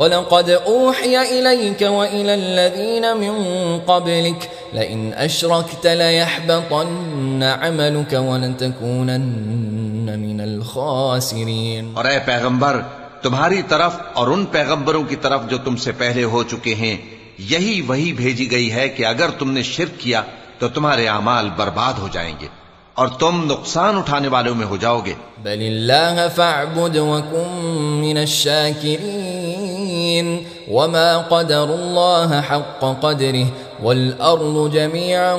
وَلَقَدْ أُوحِيَ إِلَيْكَ وَإِلَى الَّذِينَ مِن قَبْلِكَ لَئِنْ أَشْرَكْتَ لَيَحْبَطَنَّ عَمَلُكَ وَلَتَكُونَنَّ مِنَ الْخَاسِرِينَ۔ اور اے پیغمبر، تمہاری طرف اور ان پیغمبروں کی طرف جو تم سے پہلے ہو چکے ہیں یہی وحی بھیجی گئی ہے کہ اگر تم نے شرک کیا تو تمہارے اعمال برباد ہو جائیں گے اور تم نقصان اٹھانے والوں میں ہو جاؤ گے۔ بل اللہ فاعبد وکن من الشاکرین وما قدر اللہ حق قدره والارض جميعا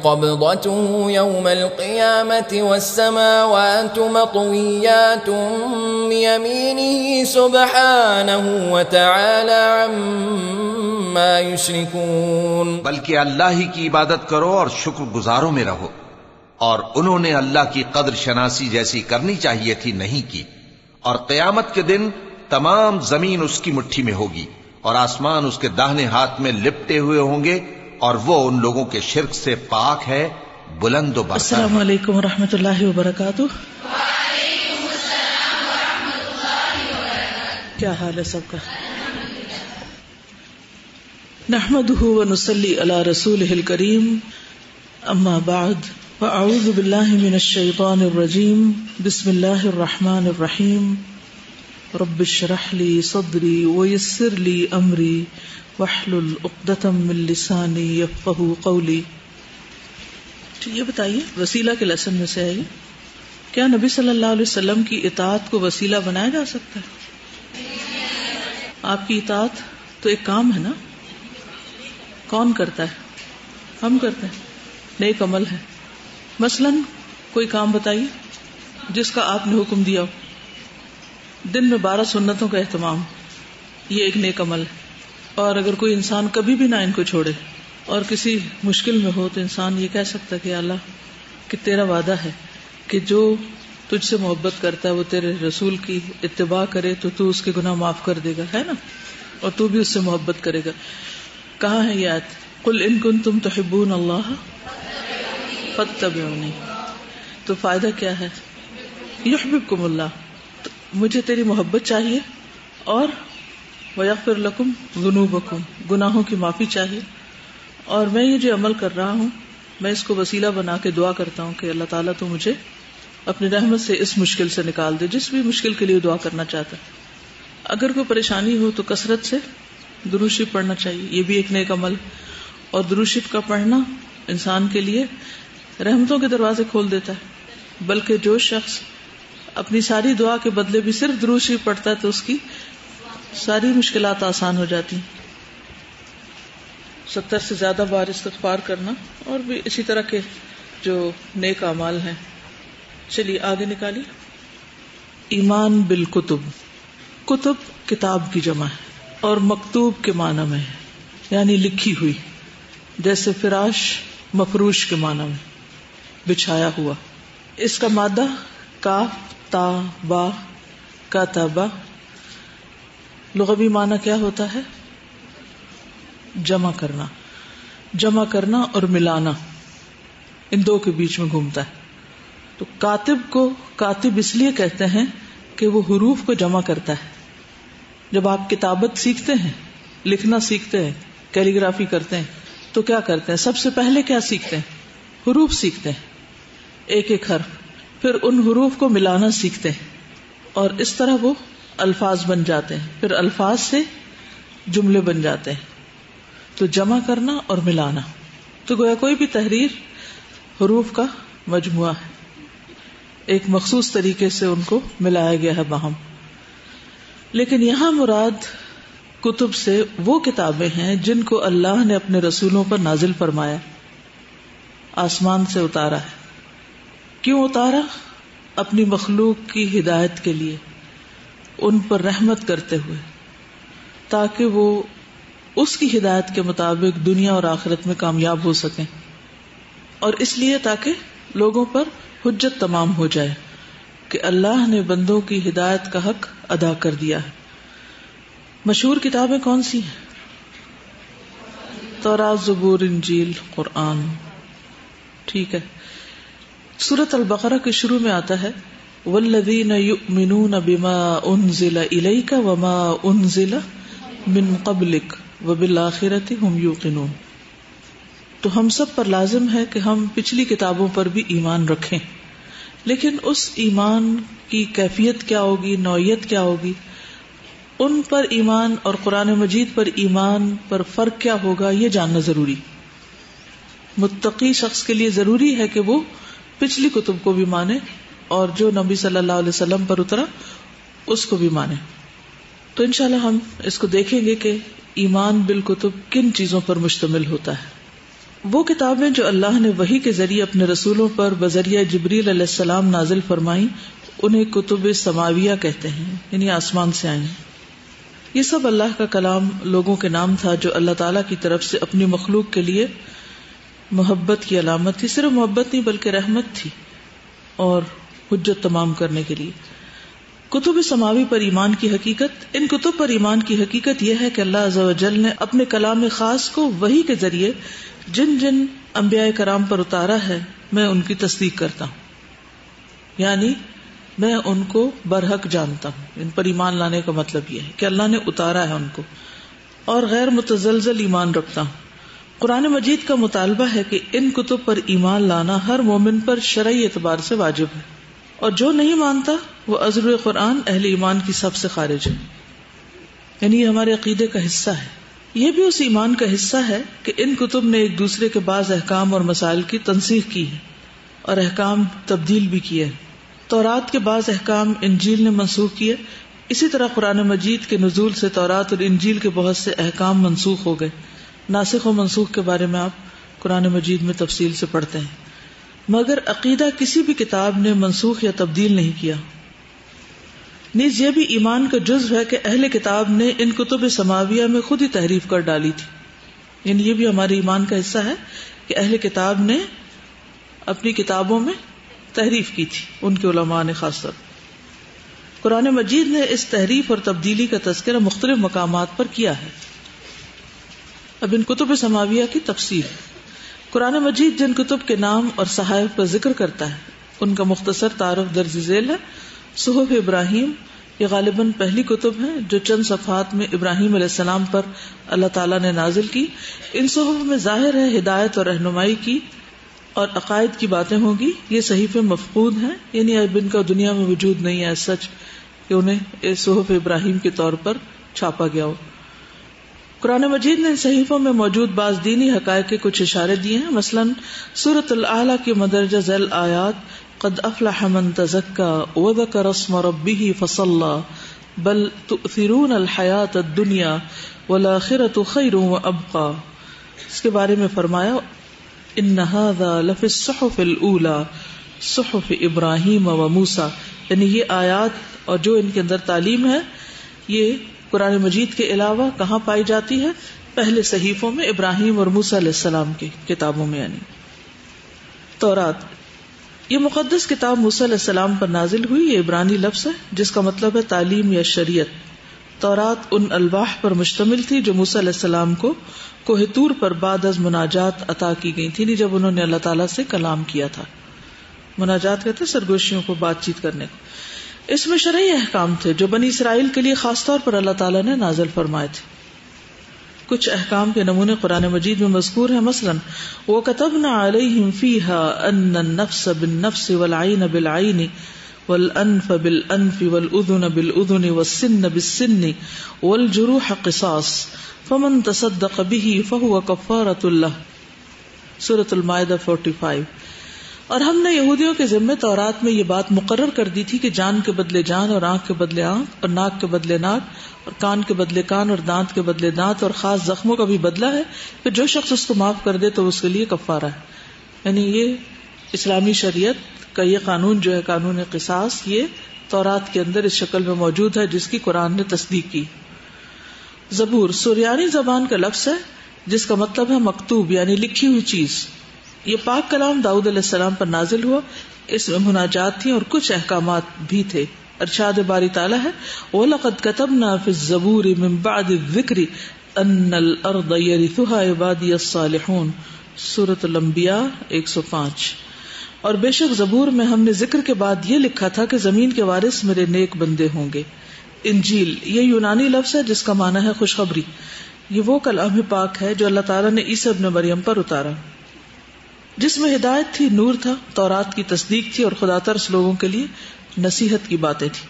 قبضته يوم القيامة والسماوات مطويات بيمينه سبحانه وتعالى عما يشركون۔ بلکہ اللہ ہی کی عبادت کرو اور شکر گزاروں میں رہو، اور انہوں نے اللہ کی قدر شناسی جیسی کرنی چاہیے تھی نہیں کی، اور قیامت کے دن تمام زمین اس کی مٹھی میں ہوگی اور آسمان اس کے داہنے ہاتھ میں لپٹے ہوئے ہوں گے، اور وہ ان لوگوں کے شرک سے پاک ہے، بلند و برتر۔ السلام علیکم ورحمۃ اللہ وبرکاتہ۔ وعلیکم السلام ورحمۃ اللہ وبرکاتہ۔ کیا حال ہے سب کا؟ نحمده ونصلی علی رسولہ الکریم، اما بعد، فاعوذ باللہ من الشیطان الرجیم، بسم اللہ الرحمن الرحیم، رب اشرح لی صدری ویسر لی امری واحلل عقدۃ من لسانی یفقہوا قولی۔ یہ بتائیے، وسیلہ کے لیسن میں سے ہے یہ، کیا نبی صلی اللہ علیہ وسلم کی اطاعت کو وسیلہ بنایا جا سکتا ہے؟ آپ کی اطاعت تو ایک کام ہے نا، کون کرتا ہے؟ ہم کرتے ہیں، نیک عمل ہے۔ مثلاً کوئی کام بتائیے جس کا آپ نے حکم دیا ہو، دن میں 12 سنتوں کا اہتمام، یہ ایک نیک عمل ہے۔ اور اگر کوئی انسان کبھی بھی نہ ان کو چھوڑے اور کسی مشکل میں ہو تو انسان یہ کہہ سکتا ہے کہ اللہ، کہ تیرا وعدہ ہے کہ جو تجھ سے محبت کرتا ہے وہ تیرے رسول کی اتباع کرے تو تو اس کے گناہ معاف کر دے گا، ہے نا، اور تو بھی اس سے محبت کرے گا۔ کہاں ہے یہ آیت؟ قل ان کنتم تحبون اللہ فاتبعونی۔ تو فائدہ کیا ہے؟ یحببکم اللہ، مجھے تیری محبت چاہیے، اور ویغفر لکم ذنوبکم، گناہوں کی معافی چاہیے، اور میں یہ جو عمل کر رہا ہوں میں اس کو وسیلہ بنا کے دعا کرتا ہوں کہ اللہ تعالیٰ تو مجھے اپنی رحمت سے اس مشکل سے نکال دے، جس بھی مشکل کے لیے دعا کرنا چاہتا ہے۔ اگر کوئی پریشانی ہو تو کثرت سے درود شریف پڑھنا چاہیے، یہ بھی ایک نیک عمل، اور درود شریف کا پڑھنا انسان کے لیے رحمتوں کے دروازے کھول دیتا ہے۔ بلکہ جو شخص اپنی ساری دعا کے بدلے بھی صرف درود شریف پڑھتا ہے تو اس کی ساری مشکلات آسان ہو جاتی ہیں۔ 70 سے زیادہ بار استغفار کرنا، اور بھی اسی طرح کے جو نیک اعمال ہیں۔ چلیے آگے نکالیے۔ ایمان بالکتب، کتب کتاب کی جمع ہے، اور مکتوب کے معنی میں ہے، یعنی لکھی ہوئی، جیسے فراش مفروش کے معنی میں، بچھایا ہوا۔ اس کا مادہ کاف تا با کاتبا، لغوی معنی کیا ہوتا ہے؟ جمع کرنا، جمع کرنا اور ملانا، ان دو کے بیچ میں گھومتا ہے۔ تو کاتب کو کاتب اس لیے کہتے ہیں کہ وہ حروف کو جمع کرتا ہے۔ جب آپ کتابت سیکھتے ہیں، لکھنا سیکھتے ہیں، کیلیگرافی کرتے ہیں، تو کیا کرتے ہیں؟ سب سے پہلے کیا سیکھتے ہیں؟ حروف سیکھتے ہیں، ایک ایک حرف، پھر ان حروف کو ملانا سیکھتے ہیں، اور اس طرح وہ الفاظ بن جاتے ہیں، پھر الفاظ سے جملے بن جاتے ہیں۔ تو جمع کرنا اور ملانا، تو گویا کوئی بھی تحریر حروف کا مجموعہ ہے، ایک مخصوص طریقے سے ان کو ملایا گیا ہے باہم۔ لیکن یہاں مراد کتب سے وہ کتابیں ہیں جن کو اللہ نے اپنے رسولوں پر نازل فرمایا، آسمان سے اتارا ہے۔ کیوں اتارا؟ اپنی مخلوق کی ہدایت کے لیے، ان پر رحمت کرتے ہوئے، تاکہ وہ اس کی ہدایت کے مطابق دنیا اور آخرت میں کامیاب ہو سکیں، اور اس لیے تاکہ لوگوں پر حجت تمام ہو جائے کہ اللہ نے بندوں کی ہدایت کا حق ادا کر دیا ہے۔ مشہور کتابیں کون سی ہیں؟ تورات، زبور، انجیل، قرآن، ٹھیک ہے۔ سورۃ البقرہ کے شروع میں آتا ہے والذین یؤمنون بما انزل الیک وما انزل من قبلک وبالآخرۃ هم یوقنون. تو ہم سب پر لازم ہے کہ ہم پچھلی کتابوں پر بھی ایمان رکھیں، لیکن اس ایمان کی کیفیت کیا ہوگی، نوعیت کیا ہوگی، ان پر ایمان اور قرآن مجید پر ایمان پر فرق کیا ہوگا، یہ جاننا ضروری. متقی شخص کے لیے ضروری ہے کہ وہ پچھلی کتب کو بھی مانے اور جو نبی صلی اللہ علیہ وسلم پر اترا اس کو بھی مانے. تو انشاءاللہ ہم اس کو دیکھیں گے کہ ایمان بالکتب کن چیزوں پر مشتمل ہوتا ہے. وہ کتابیں جو اللہ نے وحی کے ذریعے اپنے رسولوں پر بذریعہ جبریل علیہ السلام نازل فرمائیں انہیں کتب سماویہ کہتے ہیں، یعنی آسمان سے آئیں. یہ سب اللہ کا کلام لوگوں کے نام تھا جو اللہ تعالیٰ کی طرف سے اپنی مخلوق کے لیے محبت کی علامت تھی. صرف محبت نہیں بلکہ رحمت تھی اور حجت تمام کرنے کے لیے. کتب سماوی پر ایمان کی حقیقت، ان کتب پر ایمان کی حقیقت یہ ہے کہ اللہ عز و جل نے اپنے کلام خاص کو وحی کے ذریعے جن جن انبیاء کرام پر اتارا ہے میں ان کی تصدیق کرتا ہوں، یعنی میں ان کو برحق جانتا ہوں. ان پر ایمان لانے کا مطلب یہ ہے کہ اللہ نے اتارا ہے ان کو، اور غیر متزلزل ایمان رکھتا ہوں. قرآن مجید کا مطالبہ ہے کہ ان کتب پر ایمان لانا ہر مومن پر شرعی اعتبار سے واجب ہے، اور جو نہیں مانتا وہ عذر قرآن اہل ایمان کی سب سے خارج ہے. یعنی یہ ہمارے عقیدے کا حصہ ہے. یہ بھی اس ایمان کا حصہ ہے کہ ان کتب نے ایک دوسرے کے بعض احکام اور مسائل کی تنسیخ کی ہے اور احکام تبدیل بھی کیے. تورات کے بعض احکام انجیل نے منسوخ کیے. اسی طرح قرآن مجید کے نزول سے تورات اور انجیل کے بہت سے احکام منسوخ ہو گئے. ناسخ و منسوخ کے بارے میں آپ قرآن مجید میں تفصیل سے پڑھتے ہیں. مگر عقیدہ کسی بھی کتاب نے منسوخ یا تبدیل نہیں کیا. نیز یہ بھی ایمان کا جزو ہے کہ اہل کتاب نے ان کتب سماویہ میں خود ہی تحریف کر ڈالی تھی. یعنی یہ بھی ہمارے ایمان کا حصہ ہے کہ اہل کتاب نے اپنی کتابوں میں تحریف کی تھی، ان کے علماء نے خاص طور. قرآن مجید نے اس تحریف اور تبدیلی کا تذکرہ مختلف مقامات پر کیا ہے. اب ان کتب سماویہ کی تفصیل. قرآن مجید جن کتب کے نام اور صحائف کا ذکر کرتا ہے ان کا مختصر تعارف درج ذیل ہے. صحف ابراہیم یہ غالباً پہلی کتب ہیں جو چند صفحات میں ابراہیم علیہ السلام پر اللہ تعالیٰ نے نازل کی. ان صحف میں ظاہر ہے ہدایت اور رہنمائی کی اور عقائد کی باتیں ہوں گی. یہ صحیفے مفقود ہیں، یعنی اب ان کا دنیا میں وجود نہیں ہے سچ کہ انہیں صحف ابراہیم کے طور پر چھاپا گیا ہو. قرآن مجید نے ان صحیفوں میں موجود بعض دینی حقائق کے کچھ اشارے دیے ہیں. مثلاً سورۃ الاعلیٰ کی مندرجہ ذیل آیات قد افلح من تزکى وذكر اسم ربه فصلى بل تؤثرون الحیاۃ الدنیا والآخرۃ خیر وابقى، اس کے بارے میں فرمایا ان هذا لفی الصحف الاولى صحف ابراہیم وموسیٰ. یعنی یہ آیات اور جو ان کے اندر تعلیم ہے یہ قرآن مجید کے علاوہ کہاں پائی جاتی ہے؟ پہلے صحیفوں میں، ابراہیم اور موسیٰ علیہ السلام کی کتابوں میں. یعنی تورات یہ مقدس کتاب موسیٰ علیہ السلام پر نازل ہوئی. یہ عبرانی لفظ ہے جس کا مطلب ہے تعلیم یا شریعت. تورات ان الواح پر مشتمل تھی جو موسیٰ علیہ السلام کو کوہ طور پر بعد از مناجات عطا کی گئی تھی، جب انہوں نے اللہ تعالیٰ سے کلام کیا تھا. مناجات کہتے ہیں سرگوشیوں کو بات چیت کرنے کو. اس میں شرعی احکام تھے جو بنی اسرائیل کے لیے خاص طور پر اللہ تعالیٰ نے نازل فرمائے تھے. کچھ احکام کے نمونے قرآن مجید میں مذکور ہیں. مثلا وَكَتَبْنَا عَلَيْهِمْ فِيهَا أَنَّ النَّفْسَ بِالنَّفْسِ وَالْعَيْنَ بِالْعَيْنِ وَالْأَنْفَ بِالْأَنْفِ وَالْأُذُنَ بِالْأُذُنِ وَالسِّنَّ بِالسِّنِّ وَالْجُرُوحَ قِصَاص فَمَنْ تَصَدَّقَ بِهِ فَهُوَ كَفَّارَةٌ لَهُ. سورۃ المائدہ 45. اور ہم نے یہودیوں کے ذمے تورات میں یہ بات مقرر کر دی تھی کہ جان کے بدلے جان اور آنکھ کے بدلے آنکھ اور ناک کے بدلے ناک اور کان کے بدلے کان اور دانت کے بدلے دانت اور خاص زخموں کا بھی بدلہ ہے کہ جو شخص اس کو معاف کر دے تو اس کے لیے کفارہ ہے. یعنی یہ اسلامی شریعت کا یہ قانون جو ہے قانون قصاص یہ تورات کے اندر اس شکل میں موجود ہے جس کی قرآن نے تصدیق کی. زبور سریانی زبان کا لفظ ہے جس کا مطلب ہے مکتوب یعنی لکھی ہوئی چیز. یہ پاک کلام داؤد علیہ السلام پر نازل ہوا. اس میں مناجات تھی اور کچھ احکامات بھی تھے. ارشاد باری تعالیٰ ہے وَلَقَدْ كَتَبْنَا فِي الزَّبُورِ مِن بَعْدِ الذِّكْرِ أَنَّ الْأَرْضَ يَرِثُهَا عِبَادِيَ الصَّالِحُونَ. سورۃ الانبیاء 105. اور بے شک زبور میں ہم نے ذکر کے بعد یہ لکھا تھا کہ زمین کے وارث میرے نیک بندے ہوں گے. انجیل یہ یونانی لفظ ہے جس کا معنی ہے خوشخبری. یہ وہ کلام پاک ہے جو اللہ تعالیٰ نے عیسی ابن مریم پر اتارا، جس میں ہدایت تھی، نور تھا، تورات کی تصدیق تھی اور خدا ترس لوگوں کے لیے نصیحت کی باتیں تھی.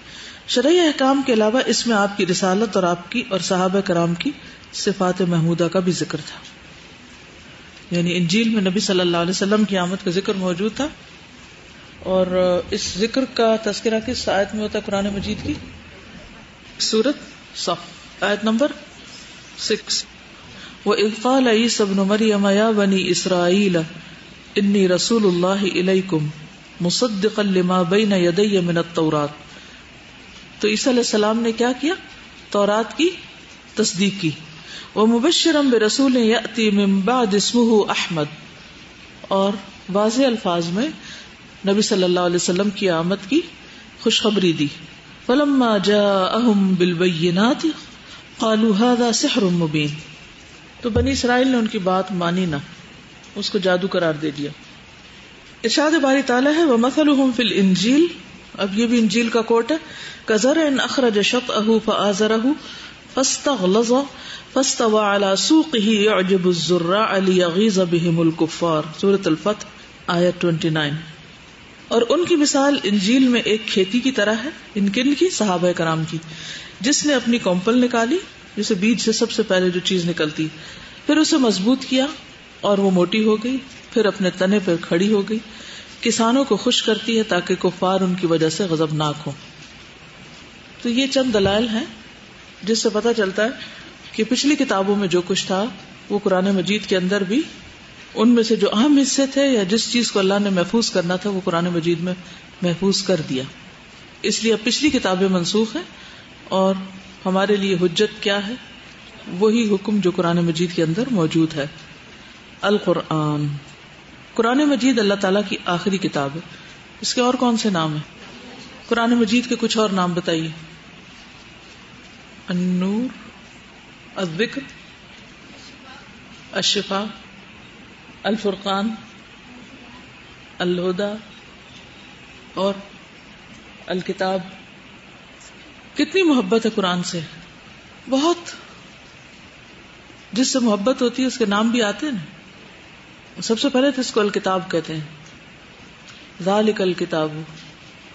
شرعی احکام کے علاوہ اس میں آپ کی رسالت اور آپ کی اور صحابہ کرام کی صفات محمودہ کا بھی ذکر تھا. یعنی انجیل میں نبی صلی اللہ علیہ وسلم کی آمد کا ذکر موجود تھا. اور اس ذکر کا تذکرہ کس آیت میں ہوتا ہے قرآن مجید کی؟ سورۃ صف آیت نمبر 6. وَإِذْ قَالَ عِيسَى ابْنُ مَرْيَمَ يَا بَنِي إِسْرَائِيلَ إِنِّي رَسُولُ اللَّهِ إِلَيْكُمْ مُصَدِّقًا لِمَا بَيْنَ يَدَيَّ مِنَ التَّوْرَاةِ. تو عیسیٰ علیہ السلام نے کیا کیا؟ تورات کی تصدیق کی. وَمُبَشِّرًا بِرَسُولٍ يَأْتِي مِن بَعْدِ اسْمُهُ أَحْمَدُ، اور واضح الفاظ میں نبی صلی اللہ علیہ وسلم کی آمد کی خوشخبری دی. فَلَمَّا جَاءَهُم بِالْبَيِّنَاتِ قَالُوا هَذَا سِحْرٌ مُبِينٌ. تو بنی اسرائیل نے ان کی بات مانی نہ، اس کو جادو قرار دے دیا. ارشاد باری تعالیٰ ہے وَمَثَلُهُمْ فِي الْإِنْجِيلِ، اب یہ بھی انجیل کا کوٹ ہے. كَزَرْعٍ أَخْرَجَ شَطْأَهُ فَآزَرَهُ فَاسْتَغْلَظَ فَاسْتَوَىٰ عَلَىٰ سُوقِهِ يُعْجِبُ الزُّرَّاعَ لِيَغِيظَ بِهِمُ الْكُفَّارَ. سورۃ الفتح آیت 29. اور ان کی مثال انجیل میں ایک کھیتی کی طرح ہے، ان کی صحابہ کرام کی، جس نے اپنی کومپل نکالی، جسے بیج سے سب سے پہلے جو چیز نکلتی، پھر اسے مضبوط کیا اور وہ موٹی ہو گئی، پھر اپنے تنے پر کھڑی ہو گئی. کسانوں کو خوش کرتی ہے تاکہ کفار ان کی وجہ سے غضبناک ہوں. تو یہ چند دلائل ہیں جس سے پتہ چلتا ہے کہ پچھلی کتابوں میں جو کچھ تھا وہ قرآن مجید کے اندر بھی ان میں سے جو اہم حصے تھے یا جس چیز کو اللہ نے محفوظ کرنا تھا وہ قرآن مجید میں محفوظ کر دیا. اس لیے اب پچھلی کتابیں منسوخ ہیں اور ہمارے لیے حجت کیا ہے؟ وہی حکم جو قرآن مجید کے اندر موجود ہے. القرآن، قرآن مجید اللہ تعالیٰ کی آخری کتاب ہے. اس کے اور کون سے نام ہیں؟ قرآن مجید کے کچھ اور نام بتائیے. النور، الذکر، الشفاء، الفرقان، الہدیٰ اور الکتاب. کتنی محبت ہے قرآن سے، بہت. جس سے محبت ہوتی ہے اس کے نام بھی آتے ہیں نا. سب سے پہلے تو اس کو الکتاب کہتے ہیں. ذالک الکتاب،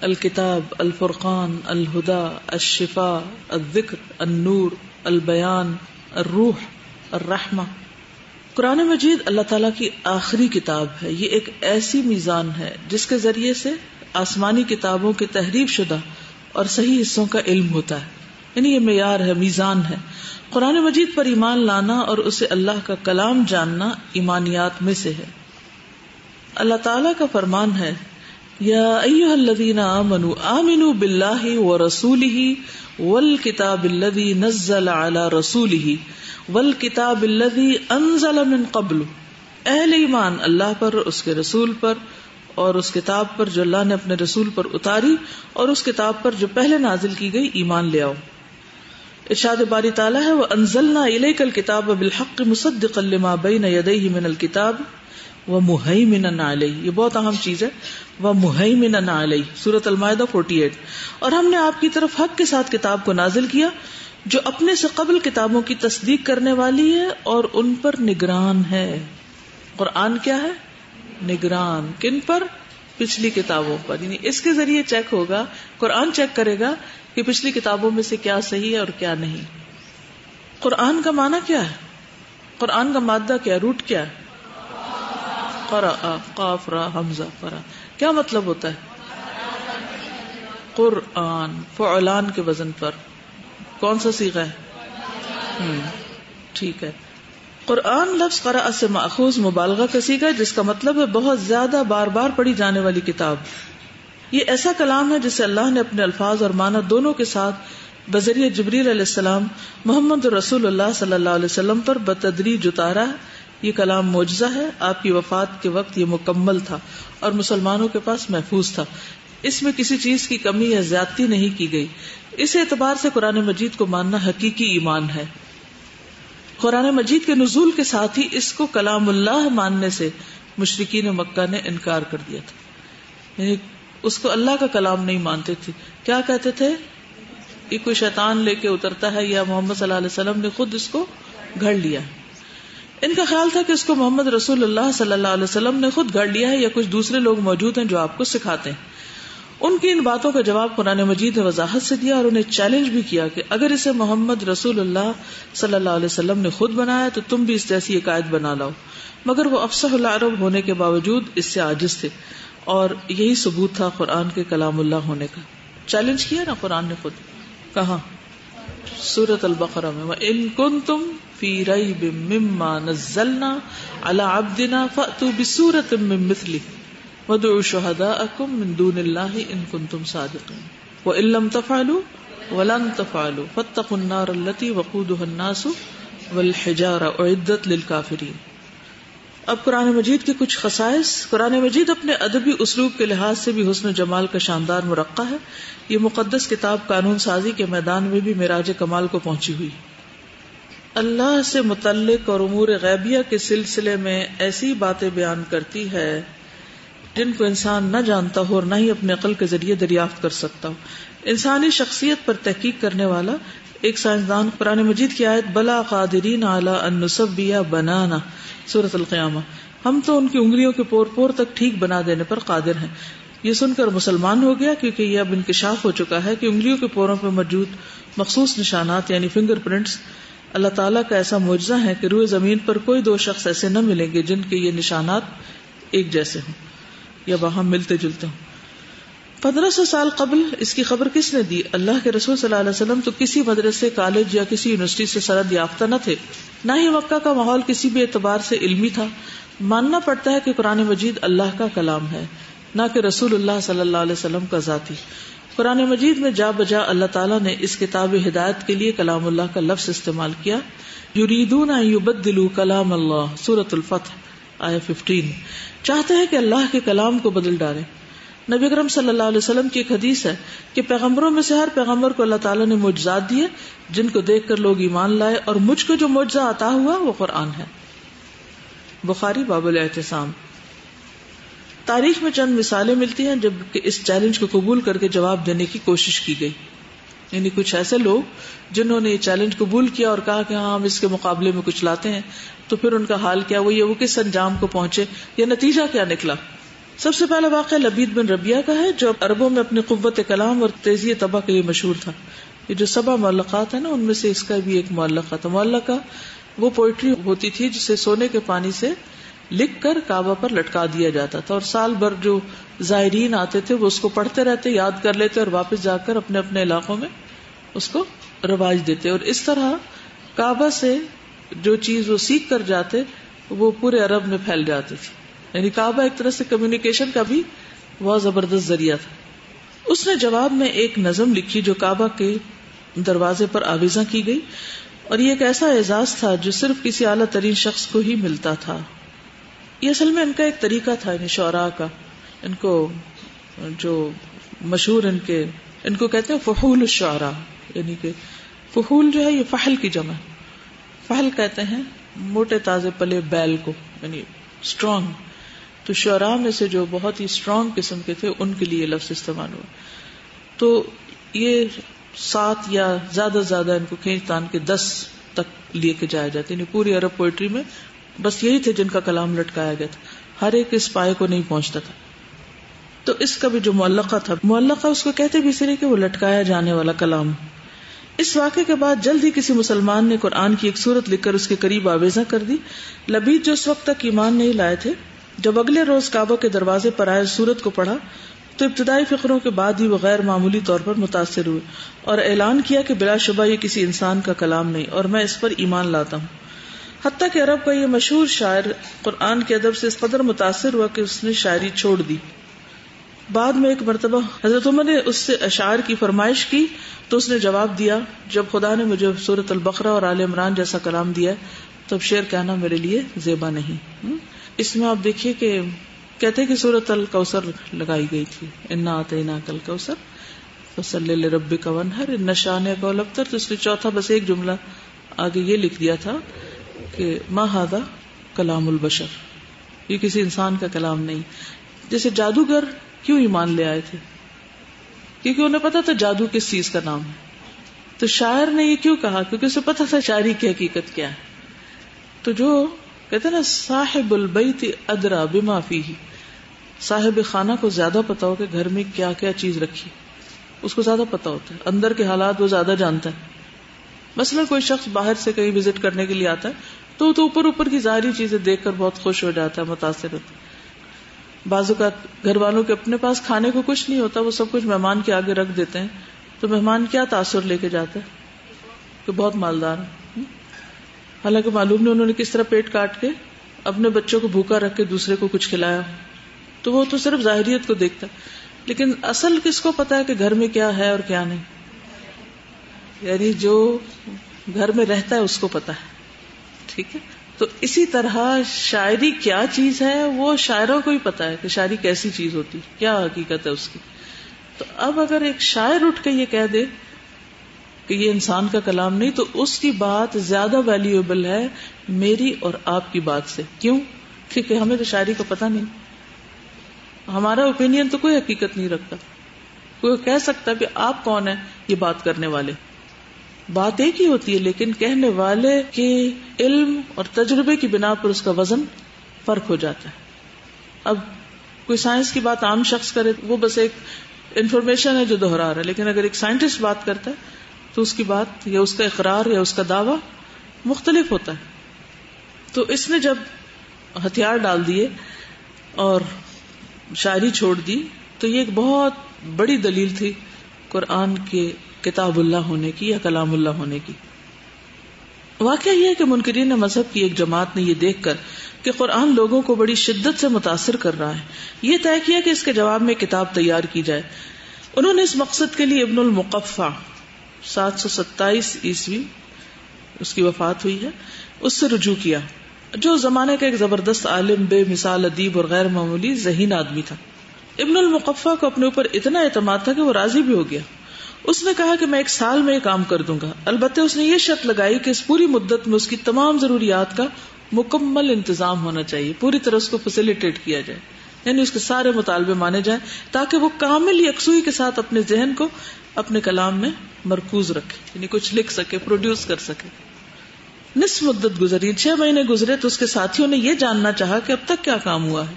الکتاب، الفرقان، الہدیٰ، الشفاء، الذکر، النور، البیان، الروح، الرحمہ. قرآن مجید اللہ تعالیٰ کی آخری کتاب ہے. یہ ایک ایسی میزان ہے جس کے ذریعے سے آسمانی کتابوں کے تحریف شدہ اور صحیح حصوں کا علم ہوتا ہے. یعنی یہ معیار ہے، میزان ہے. قرآن مجید پر ایمان لانا اور اسے اللہ کا کلام جاننا ایمانیات میں سے ہے. اللہ تعالیٰ کا فرمان ہے یا ایھا الذین آمنوا آمنوا باللہ ورسولہ والکتاب الذی نزل علی رسولہ والکتاب الذی انزل من قبل. اہل ایمان اللہ پر، اس کے رسول پر اور اس کتاب پر جو اللہ نے اپنے رسول پر اتاری اور اس کتاب پر جو پہلے نازل کی گئی ایمان لے آؤ. ارشاد باری تعالیٰ ہے وَأَنزَلْنَا إِلَيْكَ الْكِتَابَ بِالْحَقِّ مُصَدِّقًا لِمَا بَيْنَ يَدَيْهِ مِنَ الْكِتَابِ وَمُهَيْمِنًا عَلَيْهِ. یہ بہت اہم چیز ہے، وَمُهَيْمِنًا عَلَيْهِ. سورۃ المائدہ 48. اور ہم نے آپ کی طرف حق کے ساتھ کتاب کو نازل کیا جو اپنے سے قبل کتابوں کی تصدیق کرنے والی ہے اور ان پر نگران ہے. قرآن کیا ہے؟ نگران. کن پر؟ پچھلی کتابوں پر. یعنی اس کے ذریعے چیک ہوگا، قرآن چیک کرے گا کہ پچھلی کتابوں میں سے کیا صحیح ہے اور کیا نہیں. قرآن کا معنی کیا ہے؟ قرآن کا مادہ کیا ہے؟ روٹ کیا ہے؟ قرأ، قاف را حمزہ قرأ. کیا مطلب ہوتا ہے؟ قرآن، فعلان کے وزن پر. کون سا صیغہ ہے؟ ٹھیک ہے. قرآن لفظ قرأ سے ماخوذ مبالغہ کا صیغہ ہے جس کا مطلب ہے بہت زیادہ بار بار پڑھی جانے والی کتاب. یہ ایسا کلام ہے جسے اللہ نے اپنے الفاظ اور معنی دونوں کے ساتھ بذریعہ جبریل علیہ السلام محمد رسول اللہ صلی اللہ علیہ وسلم پر بتدریج اتارا ہے. یہ کلام معجزہ ہے. آپ کی وفات کے وقت یہ مکمل تھا اور مسلمانوں کے پاس محفوظ تھا. اس میں کسی چیز کی کمی یا زیادتی نہیں کی گئی. اس اعتبار سے قرآن مجید کو ماننا حقیقی ایمان ہے. قرآن مجید کے نزول کے ساتھ ہی اس کو کلام اللہ ماننے سے مشرکین مکہ نے انکار کر دیا تھا. یعنی اس کو اللہ کا کلام نہیں مانتے تھے. کیا کہتے تھے؟ یہ کوئی شیطان لے کے اترتا ہے یا محمد صلی اللہ علیہ وسلم نے خود اس کو گھڑ لیا. ان کا خیال تھا کہ اس کو محمد رسول اللہ صلی اللہ علیہ وسلم نے خود گھڑ لیا ہے یا کچھ دوسرے لوگ موجود ہیں جو آپ کو سکھاتے ہیں. ان کی ان باتوں کا جواب قرآن مجید نے وضاحت سے دیا اور انہیں چیلنج بھی کیا کہ اگر اسے محمد رسول اللہ صلی اللہ علیہ وسلم نے خود بنایا تو تم بھی اس جیسی ایک آیت بنا لاؤ. مگر وہ افصح العرب ہونے کے باوجود اس سے عاجز تھے اور یہی ثبوت تھا قرآن کے کلام اللہ ہونے کا. چیلنج کیا نا قرآن نے خود. کہاں؟ سورۃ البقرہ میں وَإِن كُنتُم فِي رَيْبٍ مِّمَّا نَزَّلْنَا عَلَىٰ عَبْدِنَا فَأْتُوا بِسُورَةٍ مِّن مِّثْلِهِ وَادْعُوا شُهَدَاءَكُم مِّن دُونِ اللَّهِ إِن كُنتُم صَادِقِينَ وَإِن لَّمْ تَفْعَلُوا وَلَن تَفْعَلُوا فَاتَّقُوا النَّارَ الَّتِي وَقُودُهَا النَّاسُ وَالْحِجَارَةُ أُعِدَّتْ لِلْكَافِرِينَ. اب قرآن مجید کے کچھ خصائص. قرآن مجید اپنے ادبی اسلوب کے لحاظ سے بھی حسن و جمال کا شاندار مرقع ہے. یہ مقدس کتاب قانون سازی کے میدان میں بھی معراج کمال کو پہنچی ہوئی. اللہ سے متعلق اور امور غیبیہ کے سلسلے میں ایسی باتیں بیان کرتی ہے جن کو انسان نہ جانتا ہو اور نہ ہی اپنے عقل کے ذریعے دریافت کر سکتا ہو. انسانی شخصیت پر تحقیق کرنے والا ایک سائنسدان قرآن مجید کی آیت بلا قادرین علی ان نسوی بنانا سورۃ القیامہ ہم تو ان کی انگلیوں کے پور پور تک ٹھیک بنا دینے پر قادر ہیں. یہ سن کر مسلمان ہو گیا کیونکہ یہ اب انکشاف ہو چکا ہے کہ انگلیوں کے پوروں پر موجود مخصوص نشانات یعنی فنگر پرنٹس اللہ تعالیٰ کا ایسا معجزہ ہے کہ روئے زمین پر کوئی دو شخص ایسے نہ ملیں گے جن کے یہ نشانات ایک جیسے ہوں یا باہم ملتے جلتے ہوں. 1500 سال قبل اس کی خبر کس نے دی؟ اللہ کے رسول صلی اللہ علیہ وسلم تو کسی مدرسے کالج یا کسی یونیورسٹی سے سند یافتہ نہ تھے، نہ ہی مکہ کا ماحول کسی بھی اعتبار سے علمی تھا. ماننا پڑتا ہے کہ قرآن مجید اللہ کا کلام ہے نہ کہ رسول اللہ صلی اللہ علیہ وسلم کا ذاتی. قرآن مجید میں جا بجا اللہ تعالیٰ نے اس کتاب ہدایت کے لیے کلام اللہ کا لفظ استعمال کیا. یریدون ان یبدلوا کلام اللہ سورۃ الفتح آیہ 15. چاہتے ہیں کہ اللہ کے کلام کو بدل ڈالیں. نبی اکرم صلی اللہ علیہ وسلم کی ایک حدیث ہے کہ پیغمبروں میں سے ہر پیغمبر کو اللہ تعالیٰ نے معجزات دیے جن کو دیکھ کر لوگ ایمان لائے اور مجھ کو جو معجزہ عطا ہوا وہ قرآن ہے. بخاری باب الاعتصام. تاریخ میں چند مثالیں ملتی ہیں جب کہ اس چیلنج کو قبول کر کے جواب دینے کی کوشش کی گئی. یعنی کچھ ایسے لوگ جنہوں نے یہ چیلنج قبول کیا اور کہا کہ ہاں ہم اس کے مقابلے میں کچھ لاتے ہیں، تو پھر ان کا حال کیا وہ کس انجام کو پہنچے یا نتیجہ کیا نکلا. سب سے پہلا واقعہ لبید بن ربیہ کا ہے جو عربوں میں اپنی قوت کلام اور تیزی طبع کے لیے مشہور تھا. یہ جو 7 معلقات ہیں نا ان میں سے اس کا بھی ایک معلقہ تھا. معلقہ وہ پوئٹری ہوتی تھی جسے سونے کے پانی سے لکھ کر کعبہ پر لٹکا دیا جاتا تھا اور سال بھر جو زائرین آتے تھے وہ اس کو پڑھتے رہتے، یاد کر لیتے اور واپس جا کر اپنے اپنے علاقوں میں اس کو رواج دیتے. اور اس طرح کعبہ سے جو چیز وہ سیکھ کر جاتے وہ پورے عرب میں پھیل جاتی تھی. یعنی کعبہ ایک طرح سے کمیونیکیشن کا بھی بہت زبردست ذریعہ تھا. اس نے جواب میں ایک نظم لکھی جو کعبہ کے دروازے پر آویزاں کی گئی اور یہ ایک ایسا اعزاز تھا جو صرف کسی اعلیٰ ترین شخص کو ہی ملتا تھا. یہ اصل میں ان کا ایک طریقہ تھا، یعنی شعراء کا. ان کو جو مشہور ان کو کہتے ہیں فحول الشعراء، یعنی کہ فحول جو ہے یہ فحل کی جمع. فحل کہتے ہیں موٹے تازے پلے بیل کو، یعنی اسٹرانگ. تو شعراء میں سے جو بہت ہی اسٹرانگ قسم کے تھے ان کے لیے لفظ استعمال ہوا. تو یہ 7 یا زیادہ زیادہ ان کو کھینچ تان کے 10 تک لے کے جایا جاتے. یعنی پوری عرب پوئٹری میں بس یہی تھے جن کا کلام لٹکایا گیا تھا. ہر ایک اس پائے کو نہیں پہنچتا تھا. تو اس کا بھی جو معلقہ تھا، معلقہ اس کو کہتے بھی اس لیے کہ وہ لٹکایا جانے والا کلام. اس واقعے کے بعد جلد ہی کسی مسلمان نے قرآن کی ایک سورت لکھ کر اس کے قریب آویزاں کر دی. لبید جو اس وقت تک ایمان نہیں لائے تھے جب اگلے روز کعبہ کے دروازے پر آئے سورت کو پڑھا تو ابتدائی فقروں کے بعد ہی وہ غیر معمولی طور پر متاثر ہوئے اور اعلان کیا کہ بلا شبہ یہ کسی انسان کا کلام نہیں اور میں اس پر ایمان لاتا ہوں. حتیٰ کہ عرب کا یہ مشہور شاعر قرآن کے ادب سے اس قدر متاثر ہوا کہ اس نے شاعری چھوڑ دی. بعد میں ایک مرتبہ حضرت عمر نے اس سے اشعار کی فرمائش کی تو اس نے جواب دیا جب خدا نے مجھے سورۃ البقرہ اور آل عمران جیسا کلام دیا تب شعر کہنا میرے لیے زیبا نہیں. اس میں آپ دیکھیے کہ کہتے کہ سورۃ الکوثر لگائی گئی تھی، انا اعطیناک الکوثر فصلی لربک وانحر ان شانئک هو الابتر. تو اس نے چوتھا بس ایک جملہ آگے یہ لکھ دیا تھا کہ ما ھذا کلام البشر، یہ کسی انسان کا کلام نہیں. جیسے جادوگر کیوں ایمان لے آئے تھے؟ کیونکہ انہیں پتا تھا جادو کس چیز کا نام ہے. تو شاعر نے یہ کیوں کہا؟ کیونکہ اسے پتا تھا شاعری کی حقیقت کیا ہے. تو جو کہتے ہیں نا صاحب البیت ادرا بما فیہ، صاحب خانہ کو زیادہ پتا ہو کہ گھر میں کیا کیا چیز رکھی، اس کو زیادہ پتا ہوتا ہے، اندر کے حالات وہ زیادہ جانتا ہے. مثلا کوئی شخص باہر سے کہیں وزٹ کرنے کے لیے آتا ہے تو اوپر اوپر کی ظاہری چیزیں دیکھ کر بہت خوش ہو جاتا ہے، متاثر ہوتا ہے. بعض اوقات گھر والوں کے اپنے پاس کھانے کو کچھ نہیں ہوتا، وہ سب کچھ مہمان کے آگے رکھ دیتے ہیں، تو مہمان کیا تاثر لے کے جاتا ہے کہ بہت مالدار ہے، حالانکہ معلوم نہیں انہوں نے کس طرح پیٹ کاٹ کے اپنے بچوں کو بھوکا رکھ کے دوسرے کو کچھ کھلایا. تو وہ تو صرف ظاہریت کو دیکھتا ہے، لیکن اصل کس کو پتا ہے کہ گھر میں کیا ہے اور کیا نہیں؟ یعنی جو گھر میں رہتا ہے اس کو پتا ہے. ٹھیک ہے، تو اسی طرح شاعری کیا چیز ہے وہ شاعروں کو ہی پتا ہے کہ شاعری کیسی چیز ہوتی، کیا حقیقت ہے اس کی. تو اب اگر ایک شاعر اٹھ کے یہ کہہ دے کہ یہ انسان کا کلام نہیں، تو اس کی بات زیادہ ویلیویبل ہے میری اور آپ کی بات سے. کیوں؟ کیونکہ ہمیں تو شاعری کا پتہ نہیں، ہمارا اوپینین تو کوئی حقیقت نہیں رکھتا. کوئی کہہ سکتا کہ آپ کون ہیں یہ بات کرنے والے، بات ایک ہی ہوتی ہے لیکن کہنے والے کے علم اور تجربے کی بنا پر اس کا وزن فرق ہو جاتا ہے. اب کوئی سائنس کی بات عام شخص کرے وہ بس ایک انفارمیشن ہے جو دہرا رہا ہے، لیکن اگر ایک سائنٹسٹ بات کرتا ہے تو اس کی بات یا اس کا اقرار یا اس کا دعویٰ مختلف ہوتا ہے. تو اس نے جب ہتھیار ڈال دیے اور شاعری چھوڑ دی تو یہ ایک بہت بڑی دلیل تھی قرآن کے کتاب اللہ ہونے کی یا کلام اللہ ہونے کی. واقعہ یہ ہے کہ منکرین مذہب کی ایک جماعت نے یہ دیکھ کر کہ قرآن لوگوں کو بڑی شدت سے متاثر کر رہا ہے، یہ طے کیا کہ اس کے جواب میں کتاب تیار کی جائے. انہوں نے اس مقصد کے لیے ابن المقفع 727 عیسوی اس کی وفات ہوئی ہے، اس سے رجوع کیا، جو زمانے کا ایک زبردست عالم، بے مثال ادیب اور غیر معمولی ذہین آدمی تھا. ابن المقفع کو اپنے اوپر اتنا اعتماد تھا کہ وہ راضی بھی ہو گیا. اس نے کہا کہ میں 1 سال میں یہ کام کر دوں گا، البتہ اس نے یہ شرط لگائی کہ اس پوری مدت میں اس کی تمام ضروریات کا مکمل انتظام ہونا چاہیے، پوری طرح اس کو فیسیلیٹیٹ کیا جائے، یعنی اس کے سارے مطالبے مانے جائیں تاکہ وہ کامل یکسوئی کے ساتھ اپنے ذہن کو اپنے کلام میں مرکوز رکھے، یعنی کچھ لکھ سکے، پروڈیوس کر سکے. نصف مدت گزری، 6 مہینے گزرے تو اس کے ساتھیوں نے یہ جاننا چاہا کہ اب تک کیا کام ہوا ہے.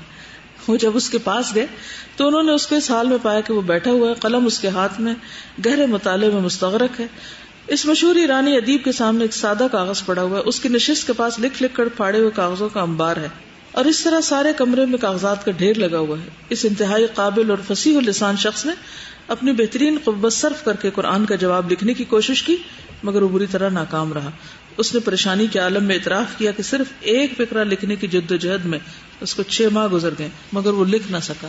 وہ جب اس کے پاس گئے تو انہوں نے اس کو اس حال میں پایا کہ وہ بیٹھا ہوا ہے، قلم اس کے ہاتھ میں، گہرے مطالعے میں مستغرق ہے. اس مشہور ایرانی ادیب کے سامنے ایک سادہ کاغذ پڑا ہوا ہے، اس کی نشست کے پاس لکھ لکھ کر پھاڑے ہوئے کاغذوں کا انبار ہے، اور اس طرح سارے کمرے میں کاغذات کا ڈھیر لگا ہوا ہے. اس انتہائی قابل اور فصیح اللسان شخص نے اپنی بہترین قوت صرف کر کے قرآن کا جواب لکھنے کی کوشش کی، مگر وہ بری طرح ناکام رہا. اس نے پریشانی کے عالم میں اعتراف کیا کہ صرف ایک فقرہ لکھنے کی جدوجہد میں اس کو 6 ماہ گزر گئے، مگر وہ لکھ نہ سکا.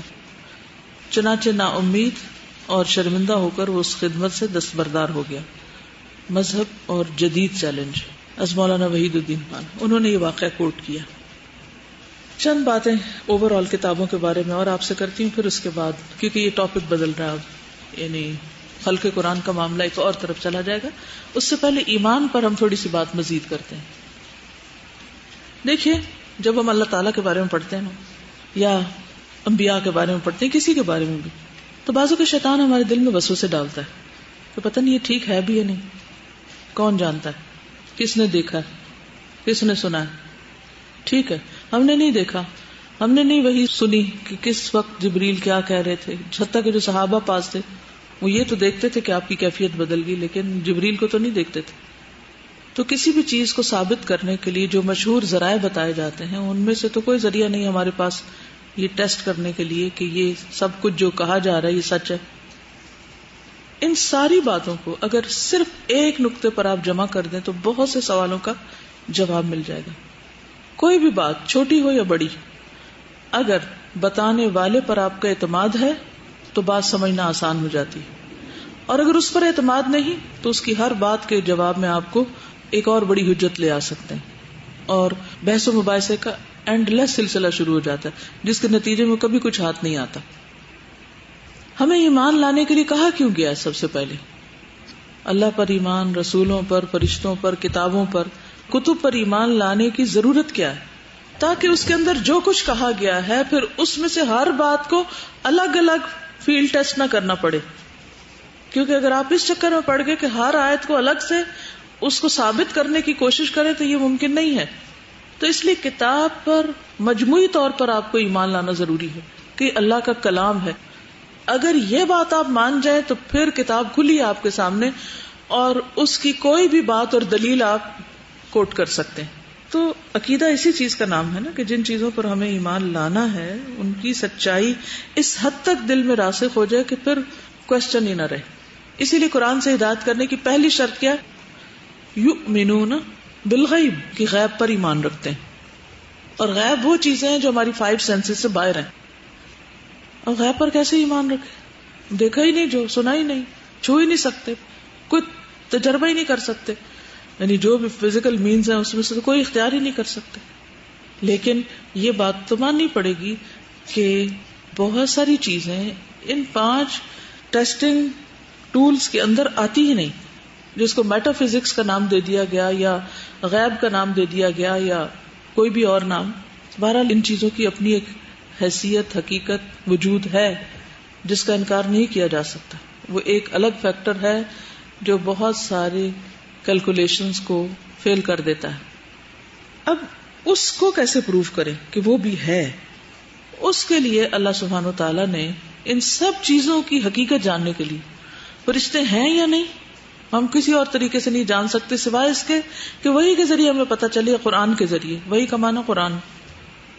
چنانچہ نا امید اور شرمندہ ہو کر وہ اس خدمت سے دستبردار ہو گیا. مذہب اور جدید چیلنج از مولانا وحید الدین خان، انہوں نے یہ واقعہ کوٹ کیا. چند باتیں اوور آل کتابوں کے بارے میں اور آپ سے کرتی ہوں، پھر اس کے بعد کیونکہ یہ ٹاپک بدل رہا ہے، یعنی خلق قرآن کا معاملہ ایک اور طرف چلا جائے گا. اس سے پہلے ایمان پر ہم تھوڑی سی بات مزید کرتے ہیں. دیکھیے، جب ہم اللہ تعالیٰ کے بارے میں پڑھتے ہیں یا انبیاء کے بارے میں پڑھتے ہیں، کسی کے بارے میں بھی، تو بعضوں کے شیطان ہمارے دل میں وسوسے ڈالتا ہے کہ پتہ نہیں یہ ٹھیک ہے بھی یا نہیں، کون جانتا ہے، کس نے دیکھا ہے، کس نے سنا ہے. ٹھیک ہے، ہم نے نہیں دیکھا، ہم نے نہیں وہی سنی کہ کس وقت جبریل کیا کہہ رہے تھے، حتیٰ کہ جو صحابہ پاس تھے وہ یہ تو دیکھتے تھے کہ آپ کی کیفیت بدل گئی، لیکن جبریل کو تو نہیں دیکھتے تھے. تو کسی بھی چیز کو ثابت کرنے کے لیے جو مشہور ذرائع بتائے جاتے ہیں ان میں سے تو کوئی ذریعہ نہیں ہمارے پاس یہ ٹیسٹ کرنے کے لیے کہ یہ سب کچھ جو کہا جا رہا ہے یہ سچ ہے. ان ساری باتوں کو اگر صرف ایک نقطے پر آپ جمع کر دیں تو بہت سے سوالوں کا جواب مل جائے گا. کوئی بھی بات چھوٹی ہو یا بڑی، اگر بتانے والے پر آپ کا اعتماد ہے تو بات سمجھنا آسان ہو جاتی ہے، اور اگر اس پر اعتماد نہیں تو اس کی ہر بات کے جواب میں آپ کو ایک اور بڑی حجت لے آ سکتے ہیں، اور بحث و مباحثے کا اینڈ لیس سلسلہ شروع ہو جاتا ہے جس کے نتیجے میں کبھی کچھ ہاتھ نہیں آتا. ہمیں ایمان لانے کے لیے کہا کیوں گیا ہے؟ سب سے پہلے اللہ پر ایمان، رسولوں پر، فرشتوں پر، کتابوں پر، کتب پر ایمان لانے کی ضرورت کیا ہے؟ تاکہ اس کے اندر جو کچھ کہا گیا ہے پھر اس میں سے ہر بات کو الگ الگ فیلڈ ٹیسٹ نہ کرنا پڑے. کیونکہ اگر آپ اس چکر میں پڑ گئے کہ ہر آیت کو الگ سے اس کو ثابت کرنے کی کوشش کریں تو یہ ممکن نہیں ہے. تو اس لیے کتاب پر مجموعی طور پر آپ کو ایمان لانا ضروری ہے کہ اللہ کا کلام ہے. اگر یہ بات آپ مان جائیں تو پھر کتاب کھلی ہے آپ کے سامنے اور اس کی کوئی بھی بات اور دلیل آپ کوٹ کر سکتے ہیں. تو عقیدہ اسی چیز کا نام ہے نا کہ جن چیزوں پر ہمیں ایمان لانا ہے ان کی سچائی اس حد تک دل میں راسخ ہو جائے کہ پھر کوشچن ہی نہ رہے. اسی لیے قرآن سے ہدایت کرنے کی پہلی شرط کیا؟ یؤمنون بالغیب، کہ غیب پر ایمان رکھتے ہیں. اور غیب وہ چیزیں ہیں جو ہماری 5 سینسز سے باہر ہیں. اور غیب پر کیسے ایمان رکھے؟ دیکھا ہی نہیں، جو سنا ہی نہیں، چھو ہی نہیں سکتے، کوئی تجربہ ہی نہیں کر سکتے، یعنی جو بھی فزیکل مینز ہیں اس میں سے کوئی اختیار ہی نہیں کر سکتے. لیکن یہ بات تو ماننی پڑے گی کہ بہت ساری چیزیں ان 5 ٹیسٹنگ ٹولز کے اندر آتی ہی نہیں، جس کو میٹا فزکس کا نام دے دیا گیا یا غیب کا نام دے دیا گیا یا کوئی بھی اور نام. بہرحال ان چیزوں کی اپنی ایک حیثیت، حقیقت وجود ہے جس کا انکار نہیں کیا جا سکتا. وہ ایک الگ فیکٹر ہے جو بہت سارے کیلکولیشنز کو فیل کر دیتا ہے. اب اس کو کیسے پروف کریں کہ وہ بھی ہے؟ اس کے لیے اللہ سبحانہ و تعالیٰ نے ان سب چیزوں کی حقیقت جاننے کے لیے، فرشتے ہیں یا نہیں ہم کسی اور طریقے سے نہیں جان سکتے سوائے اس کے کہ وحی کے ذریعے ہمیں پتہ چلے، قرآن کے ذریعے. وحی کا معنی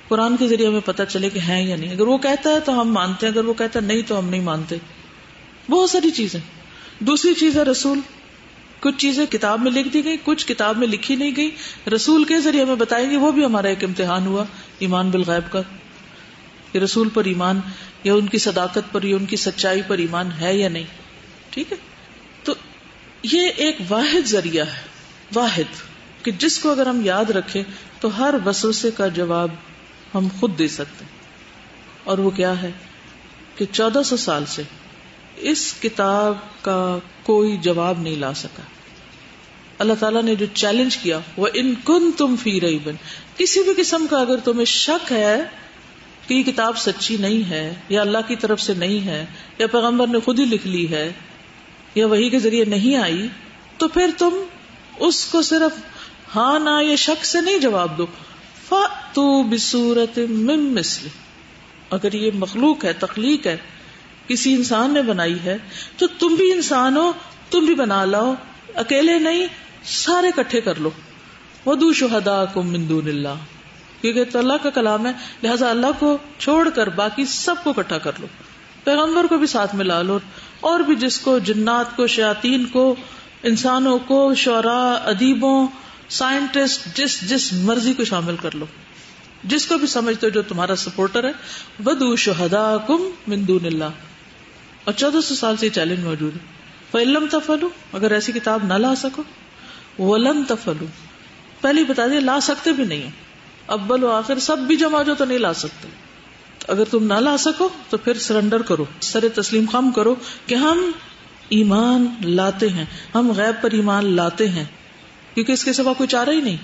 قرآن کے ذریعے ہمیں پتہ چلے کہ ہیں یا نہیں. اگر وہ کہتا ہے تو ہم مانتے ہیں، اگر وہ کہتا ہے نہیں تو ہم نہیں مانتے. بہت ساری چیزیں. دوسری چیز ہے رسول. کچھ چیزیں کتاب میں لکھ دی گئی، کچھ کتاب میں لکھی نہیں گئی، رسول کے ذریعے ہمیں بتائیں گے. وہ بھی ہمارا ایک امتحان ہوا ایمان بالغیب کا، کہ رسول پر ایمان یا ان کی صداقت پر یا ان کی سچائی پر ایمان ہے یا نہیں. ٹھیک ہے. تو یہ ایک واحد ذریعہ ہے، واحد، کہ جس کو اگر ہم یاد رکھیں تو ہر وسوسے کا جواب ہم خود دے سکتے ہیں. اور وہ کیا ہے کہ 1400 سال سے اس کتاب کا کوئی جواب نہیں لا سکا. اللہ تعالیٰ نے جو چیلنج کیا، وَإِن كُنتُمْ فِي رَيْبٍ، کسی بھی قسم کا اگر تمہیں شک ہے کہ یہ کتاب سچی نہیں ہے یا اللہ کی طرف سے نہیں ہے یا پیغمبر نے خود ہی لکھ لی ہے یا وحی کے ذریعے نہیں آئی، تو پھر تم اس کو صرف ہاں نہ یا شک سے نہیں جواب دو. فَأْتُوا بِسُورَةٍ مِّن مِّثْلِهِ، اگر یہ مخلوق ہے، تخلیق ہے، کسی انسان نے بنائی ہے تو تم بھی انسان ہو، تم بھی بنا لاؤ. اکیلے نہیں، سارے کٹھے کر لو. وَدُوا شُهَدَاءَكُم مِّن دُونِ اللَّهِ، کیونکہ تو اللہ کا کلام ہے، لہذا اللہ کو چھوڑ کر باقی سب کو اکٹھا کر لو. پیغمبر کو بھی ساتھ ملا لو، اور بھی جس کو، جنات کو، شیاطین کو، انسانوں کو، شعراء، ادیبوں، سائنٹسٹ، جس مرضی کو شامل کر لو، جس کو بھی سمجھتے ہو جو تمہارا سپورٹر ہے. وَدُوا شُهَدَاءَكُم مِّن دُونِ اللَّهِ. اور 1400 سال سے یہ چیلنج موجود ہے. فَإِن لَّمْ تَفْعَلُوا، اگر ایسی کتاب نہ لا سکو، وَلَن تَفْعَلُوا، پہلے بتا دیا لا سکتے بھی نہیں، اول و آخر سب بھی جمع جو تو نہیں لا سکتے. اگر تم نہ لا سکو تو پھر سرنڈر کرو، سر تسلیم خم کرو کہ ہم ایمان لاتے ہیں، ہم غیب پر ایمان لاتے ہیں، کیونکہ اس کے سوا کوئی چارہ ہی نہیں.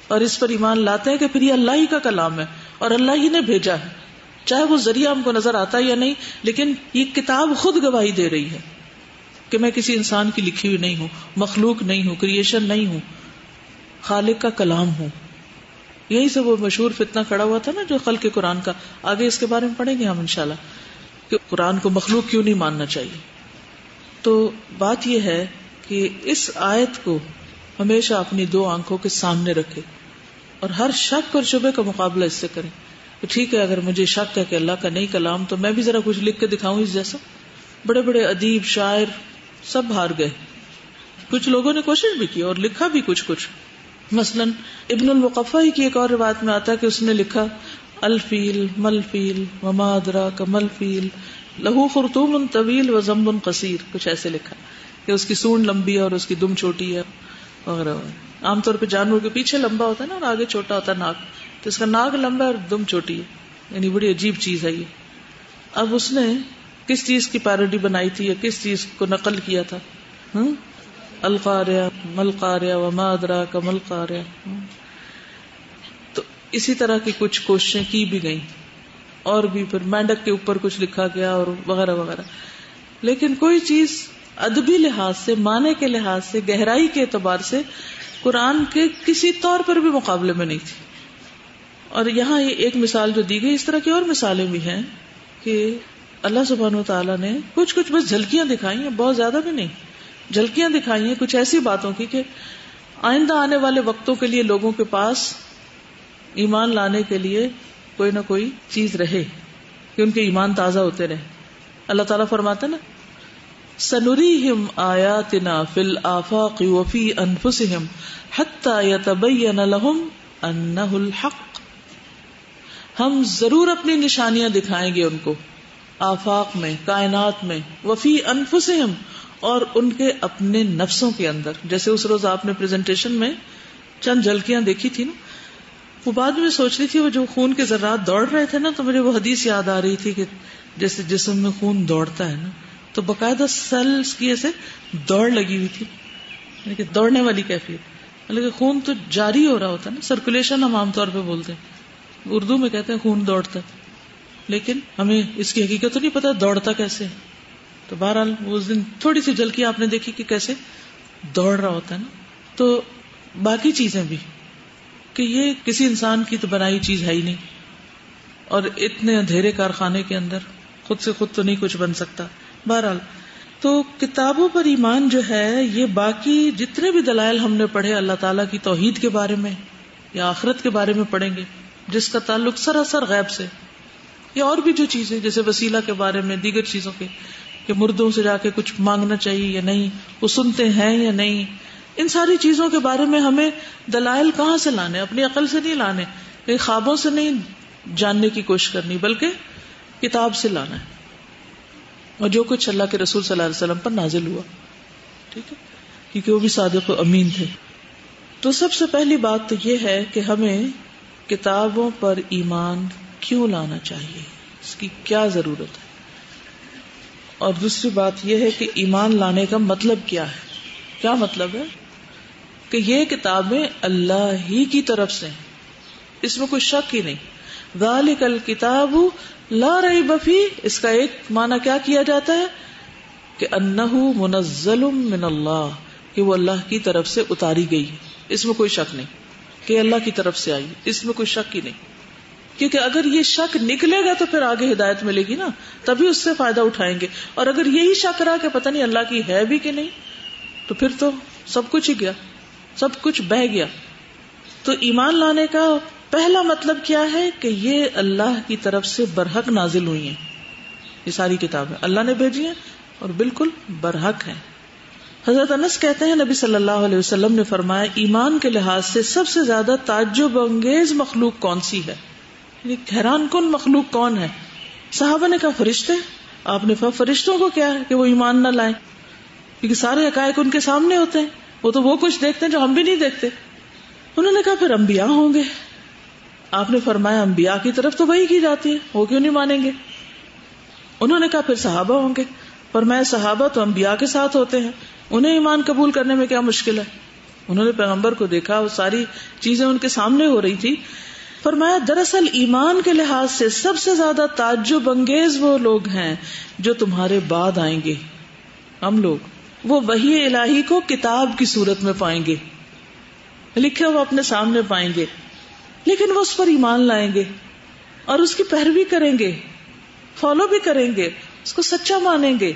اور اس پر ایمان لاتے ہیں کہ پھر یہ اللہ ہی کا کلام ہے اور اللہ ہی نے بھیجا ہے، چاہے وہ ذریعہ ہم کو نظر آتا ہے یا نہیں، لیکن یہ کتاب خود گواہی دے رہی ہے کہ میں کسی انسان کی لکھی ہوئی نہیں ہوں، مخلوق نہیں ہوں، کریشن نہیں ہوں، خالق کا کلام ہوں. یہی سے وہ مشہور فتنہ کھڑا ہوا تھا نا جو خلق قرآن کا، آگے اس کے بارے میں پڑھیں گے ہم انشاءاللہ کہ قرآن کو مخلوق کیوں نہیں ماننا چاہیے. تو بات یہ ہے کہ اس آیت کو ہمیشہ اپنی 2 آنکھوں کے سامنے رکھے اور ہر شک اور شبہ کا مقابلہ اس سے کریں کہ ٹھیک ہے اگر مجھے شک ہے کہ اللہ کا نہیں کلام تو میں بھی ذرا کچھ لکھ کے دکھاؤں اس جیسا. بڑے بڑے ادیب، شاعر سب ہار گئے. کچھ لوگوں نے کوشش بھی کی اور لکھا بھی کچھ. مثلا ابن المقفع کی ایک اور روایت میں آتا ہے کہ اس نے لکھا الفیل مل فیل وما ادراک مل فیل لہو خرطوم طویل و ذنب قصیر، کچھ ایسے لکھا کہ اس کی سونڈ لمبی ہے اور اس کی دم چھوٹی ہے وغیرہ. عام طور پہ جانور کے پیچھے لمبا ہوتا ہے نا اور آگے چھوٹا ہوتا ہے ناک، تو اس کا ناک لمبا ہے اور دم چھوٹی ہے، یعنی بڑی عجیب چیز ہے یہ. اب اس نے کس چیز کی پیروڈی بنائی تھی یا کس چیز کو نقل کیا تھا؟ القاریہ مل قاریہ وما ادراک مل قاریہ. تو اسی طرح کی کچھ کوششیں کی بھی گئیں اور بھی پھر مینڈک کے اوپر کچھ لکھا گیا اور وغیرہ وغیرہ، لیکن کوئی چیز ادبی لحاظ سے، معنی کے لحاظ سے، گہرائی کے اعتبار سے قرآن کے کسی طور پر بھی مقابلے میں نہیں تھی. اور یہاں یہ ایک مثال جو دی گئی، اس طرح کی اور مثالیں بھی ہیں کہ اللہ سبحانہ وتعالیٰ نے کچھ بس جھلکیاں دکھائی ہیں، بہت زیادہ بھی نہیں، جھلکیاں دکھائی ہیں کچھ ایسی باتوں کی کہ آئندہ آنے والے وقتوں کے لیے لوگوں کے پاس ایمان لانے کے لیے کوئی نہ کوئی چیز رہے کہ ان کے ایمان تازہ ہوتے رہے. اللہ تعالیٰ فرماتا نا سنریہم آیاتنا فی الآفاق وفی انفسہم حتی یتبین لہم انہ الحق. ہم ضرور اپنی نشانیاں دکھائیں گے ان کو آفاق میں، کائنات میں، وفی انفسہم اور ان کے اپنے نفسوں کے اندر. جیسے اس روز آپ نے پریزنٹیشن میں چند جھلکیاں دیکھی تھی نا، وہ بعد میں سوچ رہی تھی وہ جو خون کے ذرات دوڑ رہے تھے نا، تو مجھے وہ حدیث یاد آ رہی تھی کہ جیسے جسم میں خون دوڑتا ہے نا تو باقاعدہ سیلز کی ایسے دوڑ لگی ہوئی تھی، یعنی کہ دوڑنے والی کیفیت. لیکن خون تو جاری ہو رہا ہوتا ہے نا، سرکولیشن ہم عام طور پہ بولتے ہیں، اردو میں کہتے ہیں خون دوڑتا ہے، لیکن ہمیں اس کی حقیقت تو نہیں پتا دوڑتا کیسے. تو بہرحال اس دن تھوڑی سی جھلکی آپ نے دیکھی کہ کیسے دوڑ رہا ہوتا ہے نا. تو باقی چیزیں بھی کہ یہ کسی انسان کی تو بنائی چیز ہے ہی نہیں، اور اتنے اندھیرے کارخانے کے اندر خود سے خود تو نہیں کچھ بن سکتا. بہرحال تو کتابوں پر ایمان جو ہے یہ باقی جتنے بھی دلائل ہم نے پڑھے اللہ تعالیٰ کی توحید کے بارے میں یا آخرت کے بارے میں پڑھیں گے جس کا تعلق سراسر غیب سے، یا اور بھی جو چیزیں جیسے وسیلہ کے بارے میں، دیگر چیزوں کے کہ مردوں سے جا کے کچھ مانگنا چاہیے یا نہیں، وہ سنتے ہیں یا نہیں، ان ساری چیزوں کے بارے میں ہمیں دلائل کہاں سے لانے؟ اپنی عقل سے نہیں لانے، خوابوں سے نہیں جاننے کی کوشش کرنی، بلکہ کتاب سے لانا ہے اور جو کچھ اللہ کے رسول صلی اللہ علیہ وسلم پر نازل ہوا. ٹھیک ہے، کیونکہ وہ بھی صادق و امین تھے. تو سب سے پہلی بات تو یہ ہے کہ ہمیں کتابوں پر ایمان کیوں لانا چاہیے، اس کی کیا ضرورت ہے. اور دوسری بات یہ ہے کہ ایمان لانے کا مطلب کیا ہے. کیا مطلب ہے؟ کہ یہ کتابیں اللہ ہی کی طرف سے ہیں، اس میں کوئی شک ہی نہیں. ذالک الکتاب لا ریب فیہ، اس کا ایک معنی کیا کیا جاتا ہے کہ انہ منزل من اللہ، کہ وہ اللہ کی طرف سے اتاری گئی ہے، اس میں کوئی شک نہیں کہ اللہ کی طرف سے آئی، اس میں کوئی شک ہی نہیں. کیونکہ اگر یہ شک نکلے گا تو پھر آگے ہدایت ملے گی نا، تبھی اس سے فائدہ اٹھائیں گے. اور اگر یہی شک رہا کہ پتہ نہیں اللہ کی ہے بھی کہ نہیں، تو پھر تو سب کچھ ہی گیا، سب کچھ بہہ گیا. تو ایمان لانے کا پہلا مطلب کیا ہے کہ یہ اللہ کی طرف سے برحق نازل ہوئی ہیں. یہ ساری کتابیں اللہ نے بھیجی ہیں اور بالکل برحق ہیں. حضرت انس کہتے ہیں نبی صلی اللہ علیہ وسلم نے فرمایا ایمان کے لحاظ سے سب سے زیادہ تعجب انگیز مخلوق کون سی ہے، یعنی حیران کن مخلوق کون ہے. صحابہ نے کہا فرشتے. آپ نے کہا فرشتوں کو کیا ہے کہ وہ ایمان نہ لائیں، کیونکہ سارے حقائق ان کے سامنے ہوتے ہیں، وہ تو وہ کچھ دیکھتے ہیں جو ہم بھی نہیں دیکھتے. انہوں نے کہا پھر انبیاء ہوں گے. آپ نے فرمایا انبیاء کی طرف تو وحی کی جاتی ہے، وہ کیوں نہیں مانیں گے. انہوں نے کہا پھر صحابہ ہوں گے. فرمایا صحابہ تو انبیاء کے ساتھ ہوتے ہیں، انہیں ایمان قبول کرنے میں کیا مشکل ہے. انہوں نے پیغمبر کو دیکھا، وہ ساری چیزیں ان کے سامنے ہو رہی تھی. فرمایا دراصل ایمان کے لحاظ سے سب سے زیادہ تعجب انگیز وہ لوگ ہیں جو تمہارے بعد آئیں گے. ہم لوگ وہ وحی الہی کو کتاب کی صورت میں پائیں گے، لکھے وہ اپنے سامنے پائیں گے، لیکن وہ اس پر ایمان لائیں گے اور اس کی پیروی کریں گے، فالو بھی کریں گے، اس کو سچا مانیں گے.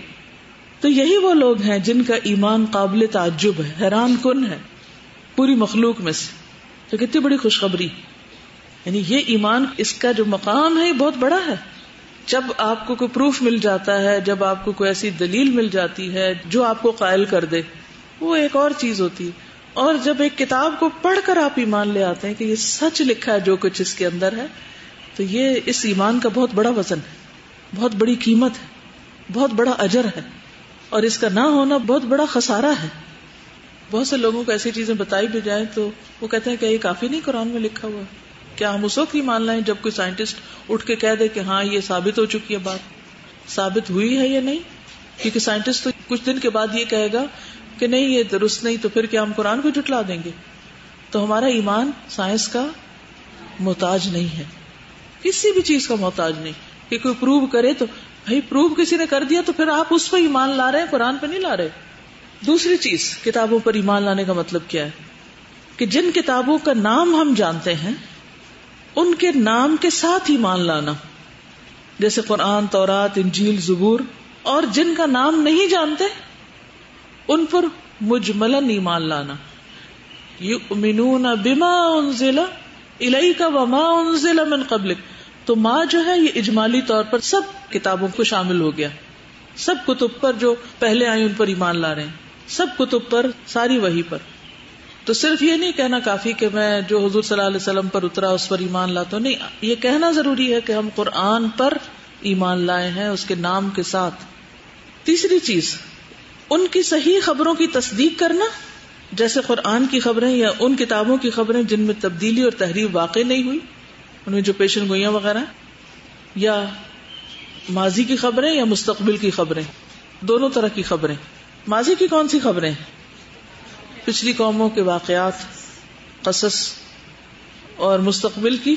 تو یہی وہ لوگ ہیں جن کا ایمان قابل تعجب ہے، حیران کن ہے پوری مخلوق میں سے. تو کتنی بڑی خوشخبری، یعنی یہ ایمان، اس کا جو مقام ہے یہ بہت بڑا ہے. جب آپ کو کوئی پروف مل جاتا ہے، جب آپ کو کوئی ایسی دلیل مل جاتی ہے جو آپ کو قائل کر دے، وہ ایک اور چیز ہوتی ہے. اور جب ایک کتاب کو پڑھ کر آپ ایمان لے آتے ہیں کہ یہ سچ لکھا ہے جو کچھ اس کے اندر ہے، تو یہ اس ایمان کا بہت بڑا وزن ہے، بہت بڑی قیمت ہے، بہت بڑا اجر ہے. اور اس کا نہ ہونا بہت بڑا خسارہ ہے. بہت سے لوگوں کو ایسی چیزیں بتائی بھی جائیں تو وہ کہتے ہیں کہ یہ کافی نہیں قرآن میں لکھا ہوا ہے. کیا ہم اس وقت ہی مان لائیں جب کوئی سائنٹسٹ اٹھ کے کہہ دے کہ ہاں یہ ثابت ہو چکی ہے، بات ثابت ہوئی ہے یا نہیں؟ کیونکہ سائنٹسٹ تو کچھ دن کے بعد یہ کہے گا کہ نہیں یہ درست نہیں، تو پھر کیا ہم قرآن کو جھٹلا دیں گے؟ تو ہمارا ایمان سائنس کا محتاج نہیں ہے، کسی بھی چیز کا محتاج نہیں کہ کوئی پروو کرے تو بھائی پروف کسی نے کر دیا تو پھر آپ اس پہ ایمان لا رہے ہیں، قرآن پہ نہیں لا رہے. دوسری چیز کتابوں پر ایمان لانے کا مطلب کیا ہے کہ جن کتابوں کا نام ہم جانتے ہیں ان کے نام کے ساتھ ایمان لانا، جیسے قرآن، تورات، انجیل، زبور. اور جن کا نام نہیں جانتے ان پر مجملاً ایمان لانا. یؤمنون بما انزل الیک وما انزل من قبلک. تو ما جو ہے یہ اجمالی طور پر سب کتابوں کو شامل ہو گیا. سب کتب پر جو پہلے آئی ان پر ایمان لا رہے ہیں، سب کتب پر، ساری وحی پر. تو صرف یہ نہیں کہنا کافی کہ میں جو حضور صلی اللہ علیہ وسلم پر اترا اس پر ایمان لاتا ہوں، نہیں، یہ کہنا ضروری ہے کہ ہم قرآن پر ایمان لائے ہیں اس کے نام کے ساتھ. تیسری چیز ان کی صحیح خبروں کی تصدیق کرنا، جیسے قرآن کی خبریں یا ان کتابوں کی خبریں جن میں تبدیلی اور تحریف واقع نہیں ہوئی، ان میں جو پیشن گوئیاں وغیرہ، یا ماضی کی خبریں یا مستقبل کی خبریں، دونوں طرح کی خبریں. ماضی کی کون سی خبریں؟ پچھلی قوموں کے واقعات، قصص. اور مستقبل کی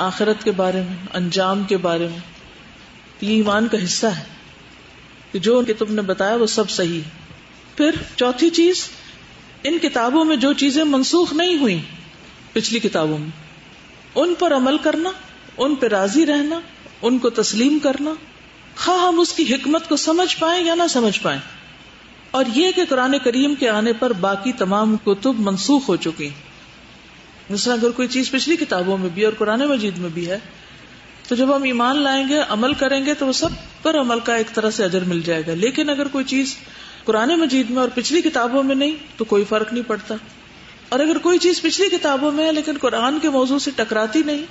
آخرت کے بارے میں، انجام کے بارے میں. یہ ایمان کا حصہ ہے کہ جو کہ تم نے بتایا وہ سب صحیح ہے. پھر چوتھی چیز، ان کتابوں میں جو چیزیں منسوخ نہیں ہوئی پچھلی کتابوں میں، ان پر عمل کرنا، ان پہ راضی رہنا، ان کو تسلیم کرنا، خواہ ہم اس کی حکمت کو سمجھ پائیں یا نہ سمجھ پائیں. اور یہ کہ قرآن کریم کے آنے پر باقی تمام کتب منسوخ ہو چکی. مثلا اگر کوئی چیز پچھلی کتابوں میں بھی اور قرآن مجید میں بھی ہے تو جب ہم ایمان لائیں گے، عمل کریں گے تو وہ سب پر عمل کا ایک طرح سے اجر مل جائے گا. لیکن اگر کوئی چیز قرآن مجید میں اور پچھلی کتابوں میں نہیں تو کوئی فرق نہیں پڑتا. اور اگر کوئی چیز پچھلی کتابوں میں ہے لیکن قرآن کے موضوع سے ٹکراتی نہیں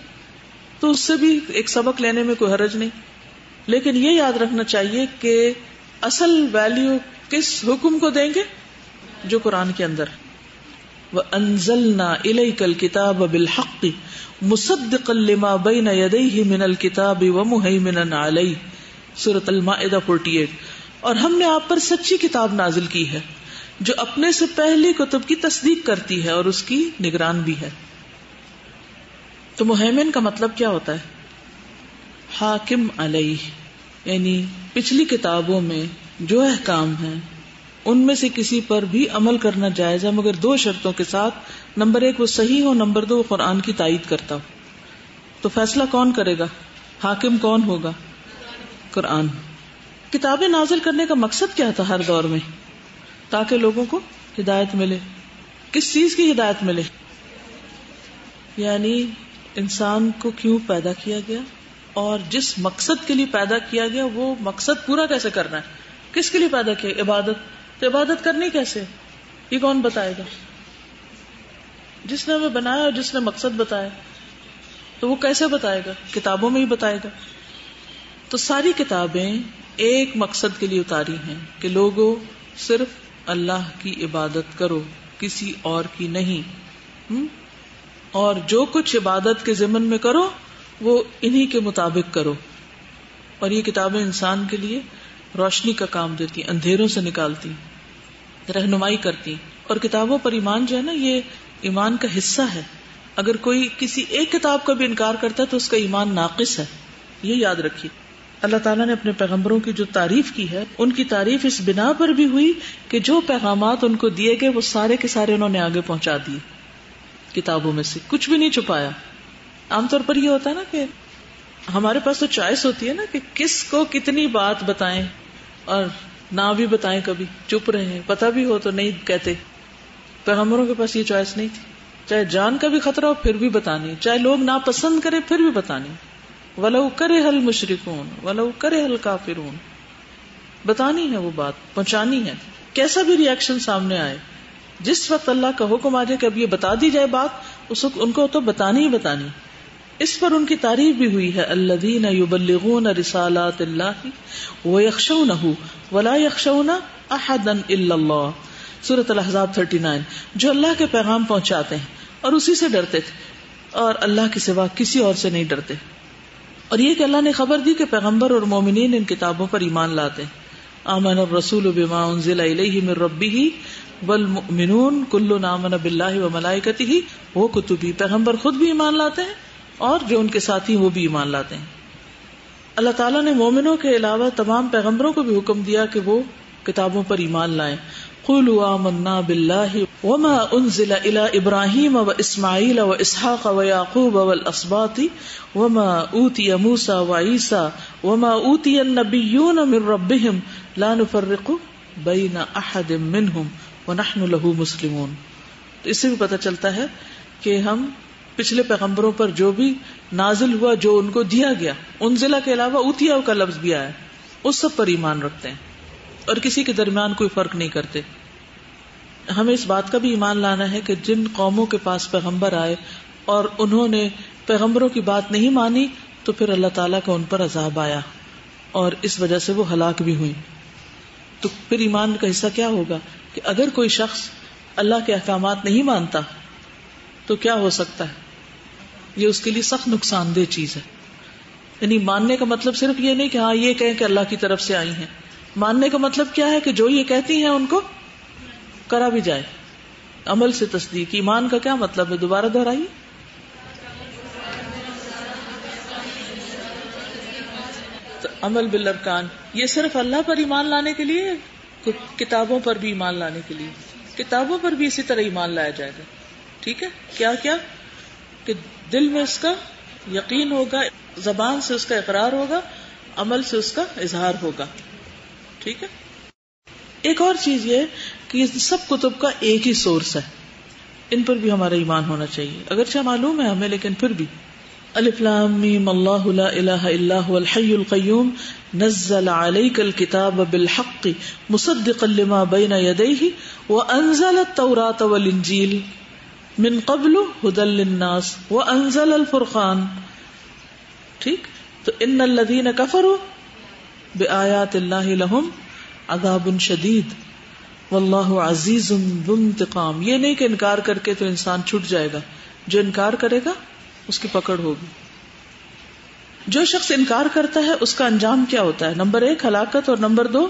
تو اس سے بھی ایک سبق لینے میں کوئی حرج نہیں. لیکن یہ یاد رکھنا چاہیے کہ اصل ویلیو کس حکم کو دیں گے؟ جو قرآن کے اندر. وَأَنزَلْنَا إِلَيْكَ الْكِتَابَ بِالْحَقِّ مُصَدِّقًا لِمَا بَيْنَ يَدَيْهِ مِنَ الْكِتَابِ وَمُهَيْمِنًا عَلَيْهِ سورۃ المائدہ 48. اور ہم نے آپ پر سچی کتاب نازل کی ہے جو اپنے سے پہلی کتب کی تصدیق کرتی ہے اور اس کی نگران بھی ہے. تو مہیمن کا مطلب کیا ہوتا ہے؟ حاکم علیہ، یعنی پچھلی کتابوں میں جو احکام ہیں ان میں سے کسی پر بھی عمل کرنا جائز ہے، مگر دو شرطوں کے ساتھ. نمبر 1 وہ صحیح ہو، نمبر 2 وہ قرآن کی تائید کرتا ہو. تو فیصلہ کون کرے گا؟ حاکم کون ہوگا؟ قرآن. کتابیں نازل کرنے کا مقصد کیا تھا ہر دور میں؟ تاکہ لوگوں کو ہدایت ملے. کس چیز کی ہدایت ملے؟ یعنی انسان کو کیوں پیدا کیا گیا اور جس مقصد کے لیے پیدا کیا گیا وہ مقصد پورا کیسے کرنا ہے. کس کے لیے پیدا کیا؟ عبادت. تو عبادت کرنی کیسے؟ یہ کون بتائے گا؟ جس نے ہمیں بنایا اور جس نے مقصد بتایا. تو وہ کیسے بتائے گا؟ کتابوں میں ہی بتائے گا. تو ساری کتابیں ایک مقصد کے لیے اتاری ہیں کہ لوگوں صرف اللہ کی عبادت کرو، کسی اور کی نہیں. اور جو کچھ عبادت کے ضمن میں کرو وہ انہی کے مطابق کرو. اور یہ کتابیں انسان کے لیے روشنی کا کام دیتی، اندھیروں سے نکالتی، رہنمائی کرتی. اور کتابوں پر ایمان جو ہے نا، یہ ایمان کا حصہ ہے. اگر کوئی کسی ایک کتاب کا بھی انکار کرتا ہے تو اس کا ایمان ناقص ہے. یہ یاد رکھیے. اللہ تعالیٰ نے اپنے پیغمبروں کی جو تعریف کی ہے ان کی تعریف اس بنا پر بھی ہوئی کہ جو پیغامات ان کو دیے گئے وہ سارے کے سارے انہوں نے آگے پہنچا دیے. کتابوں میں سے کچھ بھی نہیں چھپایا. عام طور پر یہ ہوتا ہے نا کہ ہمارے پاس تو چوائس ہوتی ہے نا کہ کس کو کتنی بات بتائیں اور نہ بھی بتائیں، کبھی چپ رہے، پتہ بھی ہو تو نہیں کہتے. پیغمبروں کے پاس یہ چوائس نہیں تھی. چاہے جان کا بھی خطرہ ہو پھر بھی بتانی، چاہے لوگ ناپسند کریں پھر بھی بتانی. وَلَوْ كَرِهَ الْمُشْرِكُونَ وَلَوْ كَرِهَ الْكَافِرُونَ. بتانی ہے، وہ بات پہنچانی ہے، کیسا بھی ری ایکشن سامنے آئے. جس وقت اللہ کا حکم آ جائے کہ اب یہ بتا دی جائے بات، اس وقت ان کو تو بتانی ہی بتانی. اس پر ان کی تعریف بھی ہوئی ہے، الذین یبلغون رسالات اللہ ویخشونہ ولا یخشون احدا الا اللہ. سورۃ الاحزاب 39. جو اللہ کے پیغام پہنچاتے ہیں اور اسی سے ڈرتے تھے اور اللہ کے سوا کسی اور سے نہیں ڈرتے. اور یہ کہ اللہ نے خبر دی کہ پیغمبر اور مومنین ان کتابوں پر ایمان لاتے ہیں. آمن الرسول بما انزل الیہ من ربہ والمؤمنون کل آمن باللہ وملائکتہ وکتبہ. پیغمبر خود بھی ایمان لاتے ہیں اور جو ان کے ساتھی وہ بھی ایمان لاتے ہیں. اللہ تعالیٰ نے مومنوں کے علاوہ تمام پیغمبروں کو بھی حکم دیا کہ وہ کتابوں پر ایمان لائیں. قولوا آمنا باللہ وما انزل الى ابراہیم واسماعیل واسحاق ویعقوب والاسباط وما اوتی موسیٰ وعیسیٰ وما اوتی النبیون من ربهم لا نفرق بین احد منہم ونحن له مسلمون. تو اس سے بھی پتہ چلتا ہے کہ ہم پچھلے پیغمبروں پر جو بھی نازل ہوا، جو ان کو دیا گیا، انزلہ کے علاوہ اوتیا کا لفظ بھی آیا، اس سب پر ایمان رکھتے ہیں اور کسی کے درمیان کوئی فرق نہیں کرتے. ہمیں اس بات کا بھی ایمان لانا ہے کہ جن قوموں کے پاس پیغمبر آئے اور انہوں نے پیغمبروں کی بات نہیں مانی تو پھر اللہ تعالیٰ کا ان پر عذاب آیا اور اس وجہ سے وہ ہلاک بھی ہوئی. تو پھر ایمان کا حصہ کیا ہوگا کہ اگر کوئی شخص اللہ کے احکامات نہیں مانتا تو کیا ہو سکتا ہے؟ یہ اس کے لیے سخت نقصان دہ چیز ہے. یعنی ماننے کا مطلب صرف یہ نہیں کہ ہاں یہ کہیں کہ اللہ کی طرف سے آئی ہیں. ماننے کا مطلب کیا ہے کہ جو یہ کہتی ہیں ان کو کرا بھی جائے. عمل سے تصدیق. ایمان کا کیا مطلب ہے؟ دوبارہ دہرائیے. تو عمل بالارکان، یہ صرف اللہ پر ایمان لانے کے لیے، کتابوں پر بھی ایمان لانے کے لیے. کتابوں پر بھی اسی طرح ایمان لایا جائے گا. ٹھیک ہے؟ کیا کیا کہ دل میں اس کا یقین ہوگا، زبان سے اس کا اقرار ہوگا، عمل سے اس کا اظہار ہوگا. ٹھیک ہے. ایک اور چیز یہ کہ یہ سب کتب کا ایک ہی سورس ہے، ان پر بھی ہمارا ایمان ہونا چاہیے، اگرچہ معلوم ہے ہمیں لیکن پھر بھی. الف لام میم اللہ لا الہ الا هو الحی القیوم نزل علیک الکتاب بالحق مصدقا لما بین یدیہ وانزل التوراۃ والانجیل من قبل ہدی للناس وانزل الفرقان. ٹھیک. تو ان الذین کفروا بآیات اللہ لہم عذاب شدید واللہ عزیز ذو انتقام. یہ نہیں کہ انکار کر کے تو انسان چھٹ جائے گا، جو انکار کرے گا اس کی پکڑ ہوگی. جو شخص انکار کرتا ہے اس کا انجام کیا ہوتا ہے؟ نمبر 1 ہلاکت، اور نمبر 2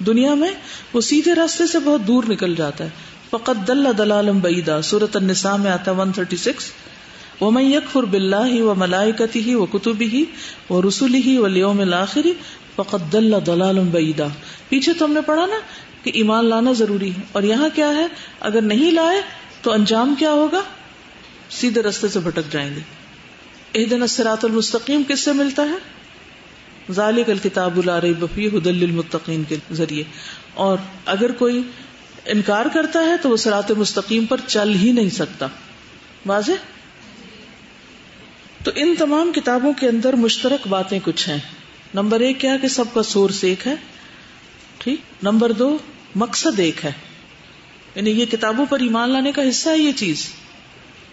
دنیا میں وہ سیدھے راستے سے بہت دور نکل جاتا ہے. فقد دل ضلالا بعیدا، سورۃ النساء میں آتا ہے 136. ومن یکفر باللہ وملائکتہ وکتبہ ورسلہ والیوم الآخر فقد دل ضلالا بعیدا. پیچھے تو ہم نے پڑھا نا کہ ایمان لانا ضروری ہے، اور یہاں کیا ہے؟ اگر نہیں لائے تو انجام کیا ہوگا؟ سیدھے راستے سے بھٹک جائیں گے. اہدنا الصراط المستقیم کس سے ملتا ہے؟ ذالک الکتاب لا ریب فیہ ھدی للمتقین کے ذریعے. اور اگر کوئی انکار کرتا ہے تو وہ صراط مستقیم پر چل ہی نہیں سکتا. واضح؟ تو ان تمام کتابوں کے اندر مشترک باتیں کچھ ہیں. نمبر 1 کیا کہ سب کا سورس ایک ہے. ٹھیک. نمبر 2 مقصد ایک ہے، یعنی یہ کتابوں پر ایمان لانے کا حصہ ہے یہ چیز.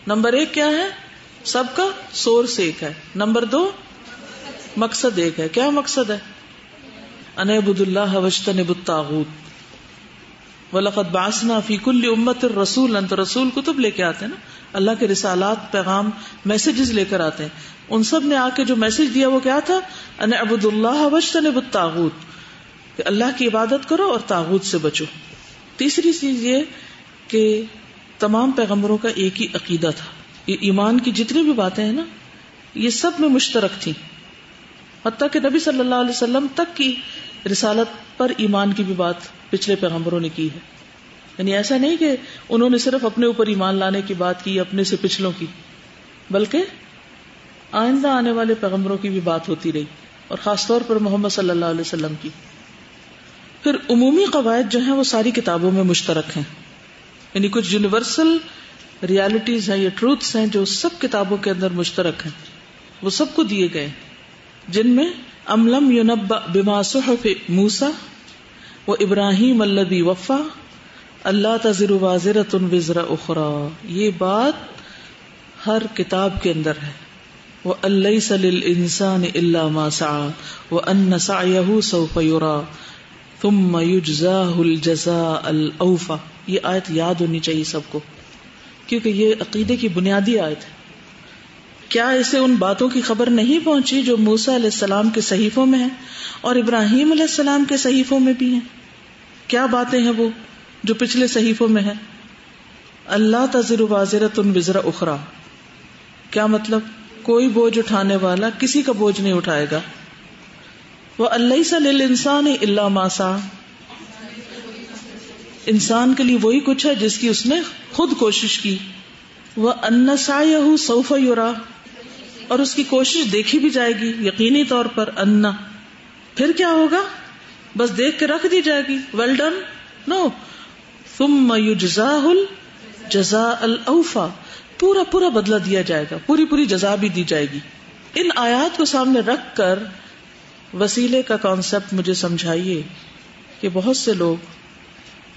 نمبر 1 کیا ہے؟ سب کا سورس ایک ہے. نمبر 2 مقصد ایک ہے. کیا مقصد ہے؟ ان اعبدوا اللہ واجتنبوا الطاغوت وَلَقَدْ بَعَثْنَا فِي كُلِّ أُمَّةٍ رَسُولًا. تو رسول کتب لے کے آتے ہیں نا، اللہ کے رسالات، پیغام، میسجز لے کر آتے ہیں. ان سب نے آ کے جو میسج دیا وہ کیا تھا؟ ان اعبدوا اللہ واجتنبوا الطاغوت، کہ اللہ کی عبادت کرو اور طاغوت سے بچو. تیسری چیز یہ کہ تمام پیغمبروں کا ایک ہی عقیدہ تھا. یہ ایمان کی جتنی بھی باتیں ہیں نا یہ سب میں مشترک تھی، حتیٰ کہ نبی صلی اللہ علیہ وسلم تک کی رسالت پر ایمان کی بھی بات پچھلے پیغمبروں نے کی ہے. یعنی ایسا نہیں کہ انہوں نے صرف اپنے اوپر ایمان لانے کی بات کی، اپنے سے پچھلوں کی، بلکہ آئندہ آنے والے پیغمبروں کی بھی بات ہوتی رہی، اور خاص طور پر محمد صلی اللہ علیہ وسلم کی. پھر عمومی قواعد جو ہیں وہ ساری کتابوں میں مشترک ہیں، یعنی کچھ یونیورسل ریالٹیز ہیں یا ٹروتھس ہیں جو سب کتابوں کے اندر مشترک ہیں، وہ سب کو دیے گئے، جن میں ام لم ینبأ بما صحف موسیٰ و ابراہیم الذی وفا اللہ تزر وازرۃ وزر اخری. یہ بات ہر کتاب کے اندر ہے. وَأَن لَّيْسَ لِلْإِنسَانِ إِلَّا مَا سَعَىٰ وَأَنَّ سَعْيَهُ سَوْفَ يُرَىٰ ثُمَّ يُجْزَاهُ الْجَزَاءَ الْأَوْفَىٰ. یہ آیت یاد ہونی چاہیے سب کو، کیونکہ یہ عقیدے کی بنیادی آیت ہے. کیا اسے ان باتوں کی خبر نہیں پہنچی جو موسیٰ علیہ السلام کے صحیفوں میں ہیں اور ابراہیم علیہ السلام کے صحیفوں میں بھی ہیں؟ کیا باتیں ہیں وہ جو پچھلے صحیفوں میں ہیں؟ اللہ تزر وازرۃ وزر اخری. کیا مطلب؟ کوئی بوجھ اٹھانے والا کسی کا بوجھ نہیں اٹھائے گا. وَأَن لَّيْسَ لِلْإِنسَانِ إِلَّا مَا سَعَى، انسان کے لیے وہی کچھ ہے جس کی اس نے خود کوشش کی. وَأَنَّ سَعْيَهُ سَوْفَ يُرَى، اور اس کی کوشش دیکھی بھی جائے گی یقینی طور پر. اَنَّ پھر کیا ہوگا؟ بس دیکھ کے رکھ دی جائے گی، ویل ڈن، نو. ثُمَّ يُجْزَاهُ الْجَزَاءَ الْأَوْفَى، پورا پورا بدلہ دیا جائے گا، پوری پوری جزا بھی دی جائے گی. ان آیات کو سامنے رکھ کر وسیلے کا کانسیپٹ مجھے سمجھائیے کہ بہت سے لوگ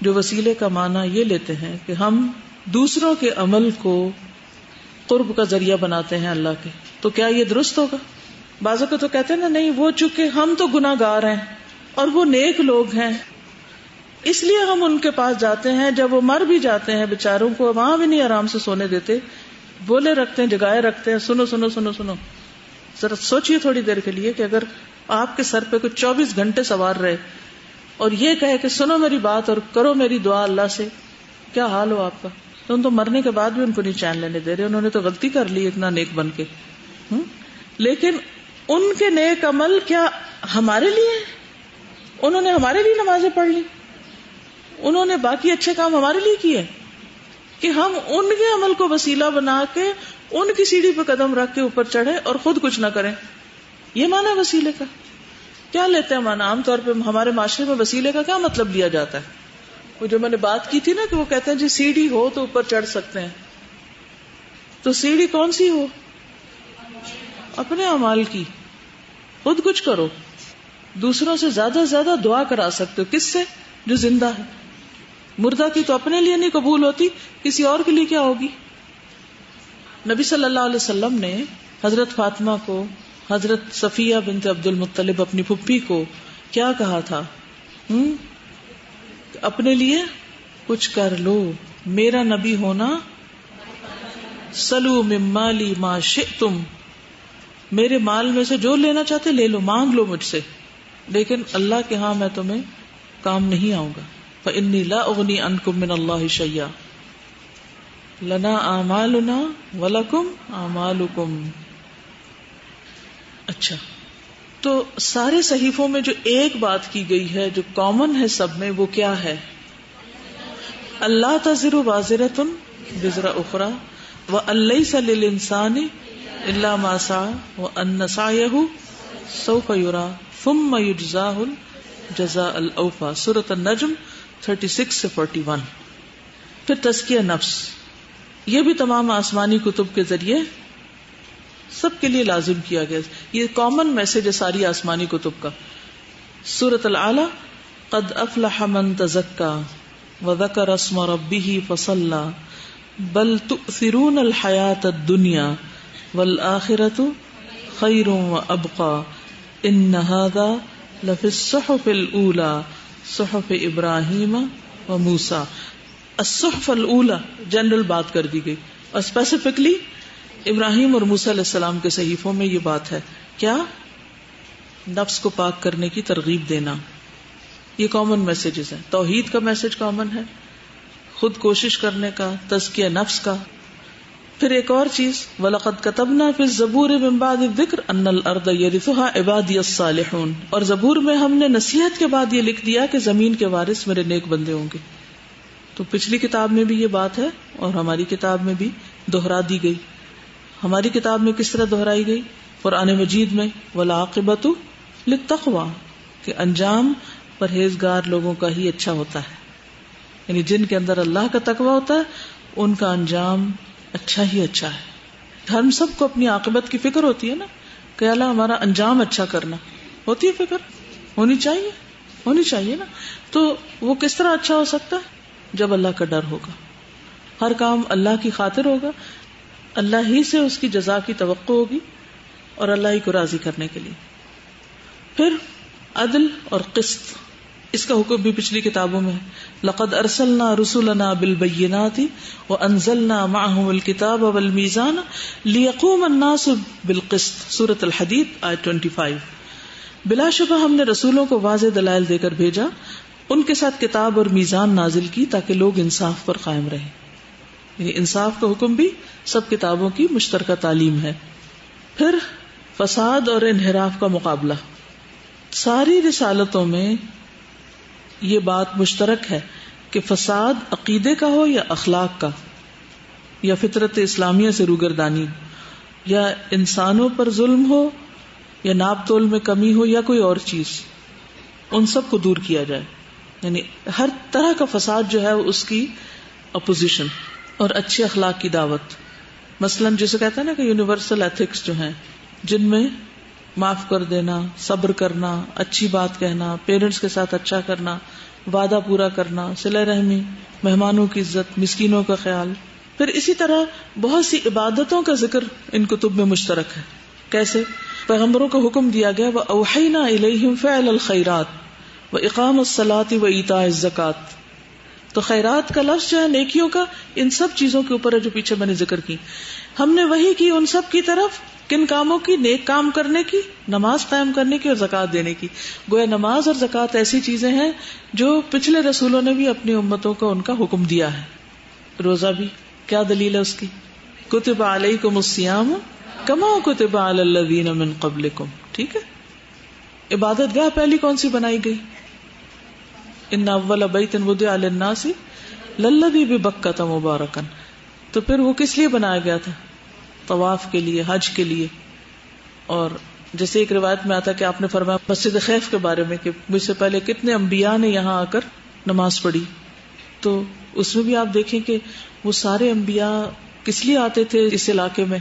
جو وسیلے کا معنی یہ لیتے ہیں کہ ہم دوسروں کے عمل کو قرب کا ذریعہ بناتے ہیں اللہ کے، تو کیا یہ درست ہوگا؟ بعضوں کو تو کہتے ہیں نا نہیں، وہ چونکہ ہم تو گناہ گار ہیں اور وہ نیک لوگ ہیں اس لیے ہم ان کے پاس جاتے ہیں، جب وہ مر بھی جاتے ہیں بیچاروں کو وہاں بھی نہیں آرام سے سونے دیتے، بولے رکھتے ہیں، جگائے رکھتے ہیں، سنو سنو سنو سنو. ذرا سوچئے تھوڑی دیر کے لیے کہ اگر آپ کے سر پہ کچھ 24 گھنٹے سوار رہے اور یہ کہے کہ سنو میری بات اور کرو میری دعا اللہ سے، کیا حال ہو آپ کا؟ تو مرنے کے بعد بھی ان کو نہیں چین لینے دے رہے، انہوں نے تو غلطی کر لی اتنا نیک بن کے. لیکن ان کے نیک عمل کیا ہمارے لیے ہیں؟ انہوں نے ہمارے لیے نمازیں پڑھ لی، انہوں نے باقی اچھے کام ہمارے لیے کیے کہ ہم ان کے عمل کو وسیلہ بنا کے ان کی سیڑھی پہ قدم رکھ کے اوپر چڑھے اور خود کچھ نہ کریں. یہ معنی ہے وسیلے کا. کیا لیتے ہیں معنی؟ عام طور پہ ہمارے معاشرے میں وسیلے کا کیا مطلب لیا جاتا ہے؟ وہ جو میں نے بات کی تھی نا کہ وہ کہتے ہیں جی سیڑھی ہو تو اوپر چڑھ سکتے ہیں. تو سیڑھی کون سی ہو؟ اپنے اعمال کی. خود کچھ کرو، دوسروں سے زیادہ سے زیادہ دعا کرا سکتے ہو. کس سے؟ جو زندہ ہے. مردہ کی تو اپنے لیے نہیں قبول ہوتی، کسی اور کے لیے کیا ہوگی؟ نبی صلی اللہ علیہ وسلم نے حضرت فاطمہ کو، حضرت صفیہ بنت عبد المطلب اپنی پھپھی کو کیا کہا تھا؟ اپنے لیے کچھ کر لو، میرا نبی ہونا، سلو من مالی ما شئتم، میرے مال میں سے جو لینا چاہتے لے لو، مانگ لو مجھ سے، لیکن اللہ کے ہاں میں تمہیں کام نہیں آؤں گا. فإنی لا اغنی عنکم من اللہ شیئا، لنا اعمالنا ولکم اعمالکم. اچھا، تو سارے صحیفوں میں جو ایک بات کی گئی ہے جو کامن ہے سب میں، وہ کیا ہے؟ اللہ تزر وازرۃ وزر اخرى وان لیس للانسان الا ما سعى وان سعیہ سوف یری ثم یجزاہ الجزاء الاوفى. سورۃ النجم 36 سے 41. پھر تزکیہ نفس، یہ بھی تمام آسمانی کتب کے ذریعے سب کے لیے لازم کیا گیا. یہ کامن میسج ہے ساری آسمانی کتب کا. سورۃ الاعلی، قد افلح من تزکا وذکر اسم ربہ فصلی بل تؤثرون الحیاۃ الدنیا والآخرۃ خیر وابقی ان ھذا لفی الصحف الاولی صحف ابراہیم و موسیٰ. الصحف الاولی جنرل بات کر دی گئی اور اسپیسیفکلی ابراہیم اور موسیٰ علیہ السلام کے صحیفوں میں یہ بات ہے. کیا؟ نفس کو پاک کرنے کی ترغیب دینا. یہ کامن میسجز ہیں. توحید کا میسج کامن ہے، خود کوشش کرنے کا، تزکیہ نفس کا. پھر ایک اور چیز، وَلَقَدْ كَتَبْنَا فِي الزَّبُورِ مِن بَعْدِ الذِّكْرِ أَنَّ الْأَرْضَ يَرِثُهَا عِبَادِيَ الصَّالِحُونَ. اور زبور میں ہم نے نصیحت کے بعد یہ لکھ دیا کہ زمین کے وارث میرے نیک بندے ہوں گے. تو پچھلی کتاب میں بھی یہ بات ہے اور ہماری کتاب میں بھی دوہرا دی گئی. ہماری کتاب میں کس طرح دہرائی گئی؟ قرآن مجید میں وَالْعَاقِبَةُ لِلتَّقْوَىٰ، کہ انجام پرہیزگار لوگوں کا ہی اچھا ہوتا ہے. یعنی جن کے اندر اللہ کا تقویٰ ہوتا ہے ان کا انجام اچھا ہی اچھا ہے. ہم سب کو اپنی عاقبت کی فکر ہوتی ہے نا کہ اللہ ہمارا انجام اچھا کرنا ہوتی ہے. فکر ہونی چاہیے نا. تو وہ کس طرح اچھا ہو سکتا ہے؟ جب اللہ کا ڈر ہوگا، ہر کام اللہ کی خاطر ہوگا، اللہ ہی سے اس کی جزا کی توقع ہوگی اور اللہ ہی کو راضی کرنے کے لیے. پھر عدل اور قسط، اس کا حکم بھی پچھلی کتابوں میں ہے. لقد ارسلنا رسلنا بالبینات وانزلنا معهم الكتاب والمیزان لیقوم الناس بالقسط. سورۃ الحدید آیت 25. بلا شبہ ہم نے رسولوں کو واضح دلائل دے کر بھیجا، ان کے ساتھ کتاب اور میزان نازل کی تاکہ لوگ انصاف پر قائم رہیں. یعنی انصاف کا حکم بھی سب کتابوں کی مشترکہ تعلیم ہے. پھر فساد اور انحراف کا مقابلہ. ساری رسالتوں میں یہ بات مشترک ہے کہ فساد عقیدے کا ہو یا اخلاق کا، یا فطرت اسلامیہ سے روگردانی، یا انسانوں پر ظلم ہو، یا ناپ تول میں کمی ہو، یا کوئی اور چیز، ان سب کو دور کیا جائے. یعنی ہر طرح کا فساد جو ہے اس کی اپوزیشن اور اچھے اخلاق کی دعوت. مثلاً جسے کہتے ہیں نا کہ یونیورسل ایتھکس جو ہیں، جن میں معاف کر دینا، صبر کرنا، اچھی بات کہنا، پیرنٹس کے ساتھ اچھا کرنا، وعدہ پورا کرنا، صلہ رحمی، مہمانوں کی عزت، مسکینوں کا خیال. پھر اسی طرح بہت سی عبادتوں کا ذکر ان کتب میں مشترک ہے. کیسے؟ پیغمبروں کو حکم دیا گیا وَأَوْحَيْنَا إِلَيْهِمْ فِعْلَ الْخَيْرَاتِ وَإِقَامَ الصَّلَاةِ وَإِيتَاءِ الزَّكَاةِ. تو خیرات کا لفظ جو ہے نیکیوں کا، ان سب چیزوں کے اوپر ہے جو پیچھے میں نے ذکر کی. ہم نے وحی کی ان سب کی طرف، کن کاموں کی؟ نیک کام کرنے کی، نماز قائم کرنے کی اور زکوٰۃ دینے کی. گویا نماز اور زکوٰۃ ایسی چیزیں ہیں جو پچھلے رسولوں نے بھی اپنی امتوں کو ان کا حکم دیا ہے. روزہ بھی کیا دلیل ہے اس کی؟ کتب علیکم الصیام کما کتب علی الذین من قبلکم. ٹھیک ہے. عبادت گاہ پہلی کون سی بنائی گئی؟ ان اول بیت وضع للناس للذی ببکۃ مبارکا. تو پھر وہ کس لیے بنایا گیا تھا؟ طواف کے لیے، حج کے لیے. اور جیسے ایک روایت میں آتا کہ آپ نے فرمایا مسجد خیف کے بارے میں کہ مجھ سے پہلے کتنے انبیاء نے یہاں آ کر نماز پڑھی. تو اس میں بھی آپ دیکھیں کہ وہ سارے انبیاء کس لیے آتے تھے اس علاقے میں؟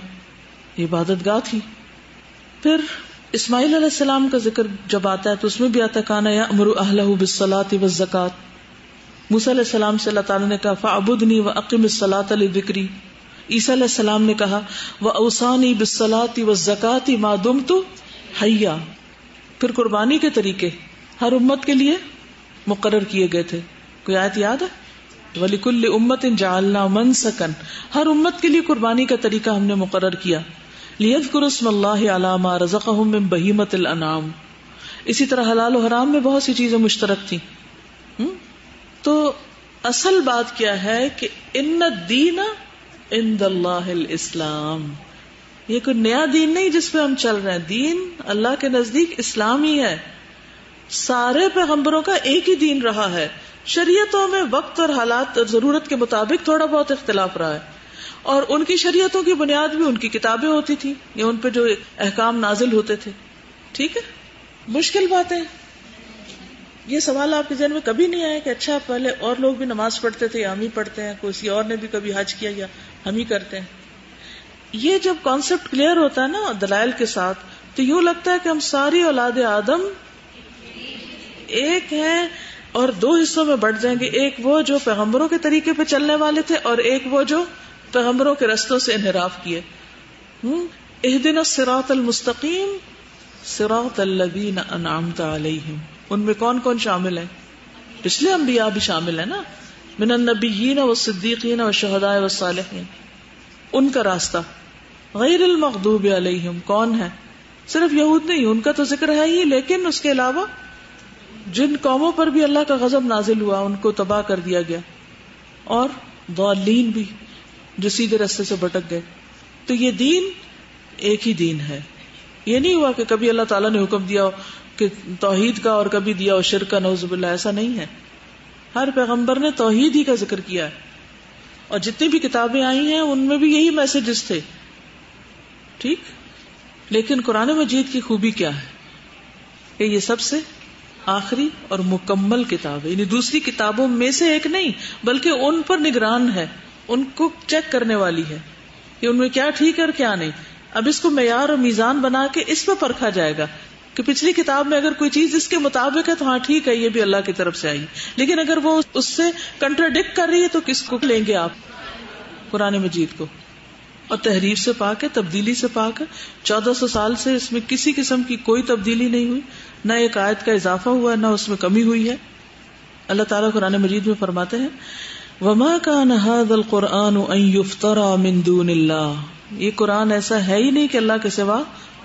عبادت گاہ تھی. پھر اسماعیل علیہ السلام کا ذکر جب آتا ہے تو اس میں بھی آتا کانا یأمر اہلہ بالصلاۃ والزکاۃ. موسیٰ علیہ السلام سے اللہ تعالیٰ نے کہا فاعبدنی واقم الصلاۃ لذکری. عیسیٰ علیہ السلام نے کہا واوصانی بالصلاۃ والزکاۃ ما دمت حیا. پھر قربانی کے طریقے ہر امت کے لیے مقرر کیے گئے تھے. کوئی آیت یاد ہے؟ وَلِكُلِّ أُمَّةٍ جَعَلْنَا مَنْسَكًا. ہر امت کے لیے قربانی کا طریقہ ہم نے مقرر کیا. لِيَذْكُرُوا اسْمَ اللَّهِ عَلَى مَا رَزَقَهُم مِّن بَهِيمَةِ الْأَنْعَامِ. اسی طرح حلال و حرام میں بہت سی چیزیں مشترک تھیں. تو اصل بات کیا ہے کہ ان الدین عند اللہ الاسلام. یہ کوئی نیا دین نہیں جس پہ ہم چل رہے ہیں. دین اللہ کے نزدیک اسلام ہی ہے. سارے پیغمبروں کا ایک ہی دین رہا ہے. شریعتوں میں وقت اور حالات اور ضرورت کے مطابق تھوڑا بہت اختلاف رہا ہے، اور ان کی شریعتوں کی بنیاد بھی ان کی کتابیں ہوتی تھی یا ان پہ جو احکام نازل ہوتے تھے. ٹھیک ہے. مشکل باتیں. یہ سوال آپ کے ذہن میں کبھی نہیں آیا کہ اچھا پہلے اور لوگ بھی نماز پڑھتے تھے یا ہم ہی پڑھتے ہیں، کسی اور نے بھی کبھی حج کیا یا ہم ہی کرتے ہیں؟ یہ جب کانسیپٹ کلیئر ہوتا ہے نا دلائل کے ساتھ تو یوں لگتا ہے کہ ہم ساری اولاد آدم ایک ہیں اور دو حصوں میں بٹ جائیں گے. ایک وہ جو پیغمبروں کے طریقے پہ چلنے والے تھے اور ایک وہ جو پیغمبروں کے رستوں سے انحراف کیے. اہدنا الصراط المستقیم صراط الذین انعمت علیہم. ان میں کون کون شامل ہیں؟ پچھلے انبیاء بھی شامل ہیں نا. من النبیین والصدیقین والشہداء والصالحین. ان کا راستہ. غیر المغضوب علیہم کون ہے؟ صرف یہود نہیں، ان کا تو ذکر ہے ہی، لیکن اس کے علاوہ جن قوموں پر بھی اللہ کا غضب نازل ہوا ان کو تباہ کر دیا گیا، اور ضالین بھی جو سیدھے راستے سے بھٹک گئے. تو یہ دین ایک ہی دین ہے. یہ نہیں ہوا کہ کبھی اللہ تعالیٰ نے حکم دیا کہ توحید کا اور کبھی دیا شرک کا، نعوذ باللہ. ایسا نہیں ہے. ہر پیغمبر نے توحید ہی کا ذکر کیا ہے، اور جتنی بھی کتابیں آئی ہیں ان میں بھی یہی میسجز تھے. ٹھیک. لیکن قرآن مجید کی خوبی کیا ہے کہ یہ سب سے آخری اور مکمل کتاب ہے. یعنی دوسری کتابوں میں سے ایک نہیں بلکہ ان پر نگران ہے، ان کو چیک کرنے والی ہے کہ ان میں کیا ٹھیک ہے اور کیا نہیں. اب اس کو معیار اور میزان بنا کے اس پہ پرکھا جائے گا کہ پچھلی کتاب میں اگر کوئی چیز اس کے مطابق ہے تو ہاں ٹھیک ہے، یہ بھی اللہ کی طرف سے آئی. لیکن اگر وہ اس سے کنٹراڈکٹ کر رہی ہے تو کس کو لیں گے آپ؟ قرآن مجید کو. اور تحریف سے پاک ہے، تبدیلی سے پاک ہے. 1400 سال سے اس میں کسی قسم کی کوئی تبدیلی نہیں ہوئی، نہ ایک آیت کا اضافہ ہوا نہ اس میں کمی ہوئی ہے. اللہ تعالیٰ قرآن مجید میں فرماتے ہیں وَمَا كَانَ هَذَا الْقُرْآنُ أَن يُفْتَرَى مِن دُونِ اللَّهِ. یہ قرآن ایسا ہے ہی نہیں کہ اللہ کے سوا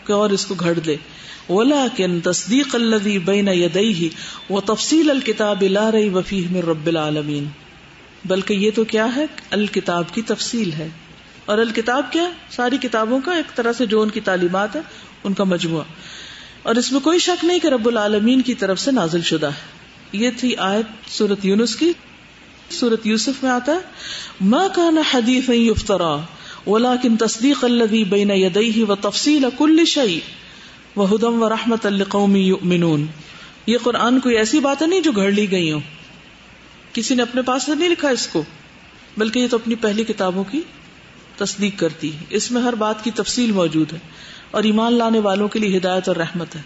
کوئی اور اس کو گھڑ دے. وَلَكِن تَصْدِيقَ الَّذِي بَيْنَ يَدَيْهِ وَتَفْصِيلَ الْكِتَابِ لَا رَيْبَ فِيهِ مِن رَبِّ الْعَالَمِينَ. بلکہ یہ تو کیا ہے؟ الکتاب کی تفصیل ہے. اور الکتاب کیا؟ ساری کتابوں کا ایک طرح سے جو ان کی تعلیمات ہے ان کا مجموعہ. اور اس میں کوئی شک نہیں کہ رب العالمین کی طرف سے نازل شدہ ہے. یہ تھی آیت سورۃ یونس کی. سورۃ یوسف میں آتا ہے ما کان حدیثا یفترا ولکن تصدیق الذی بین یدیہ وتفصیل کل شیء وہدی ورحمۃ لقوم یؤمنون. یہ قرآن کوئی ایسی بات نہیں جو گھڑ لی گئی ہوں، کسی نے اپنے پاس سے نہیں لکھا اس کو، بلکہ یہ تو اپنی پہلی کتابوں کی تصدیق کرتی ہے. اس میں ہر بات کی تفصیل موجود ہے اور ایمان لانے والوں کے لیے ہدایت اور رحمت ہے.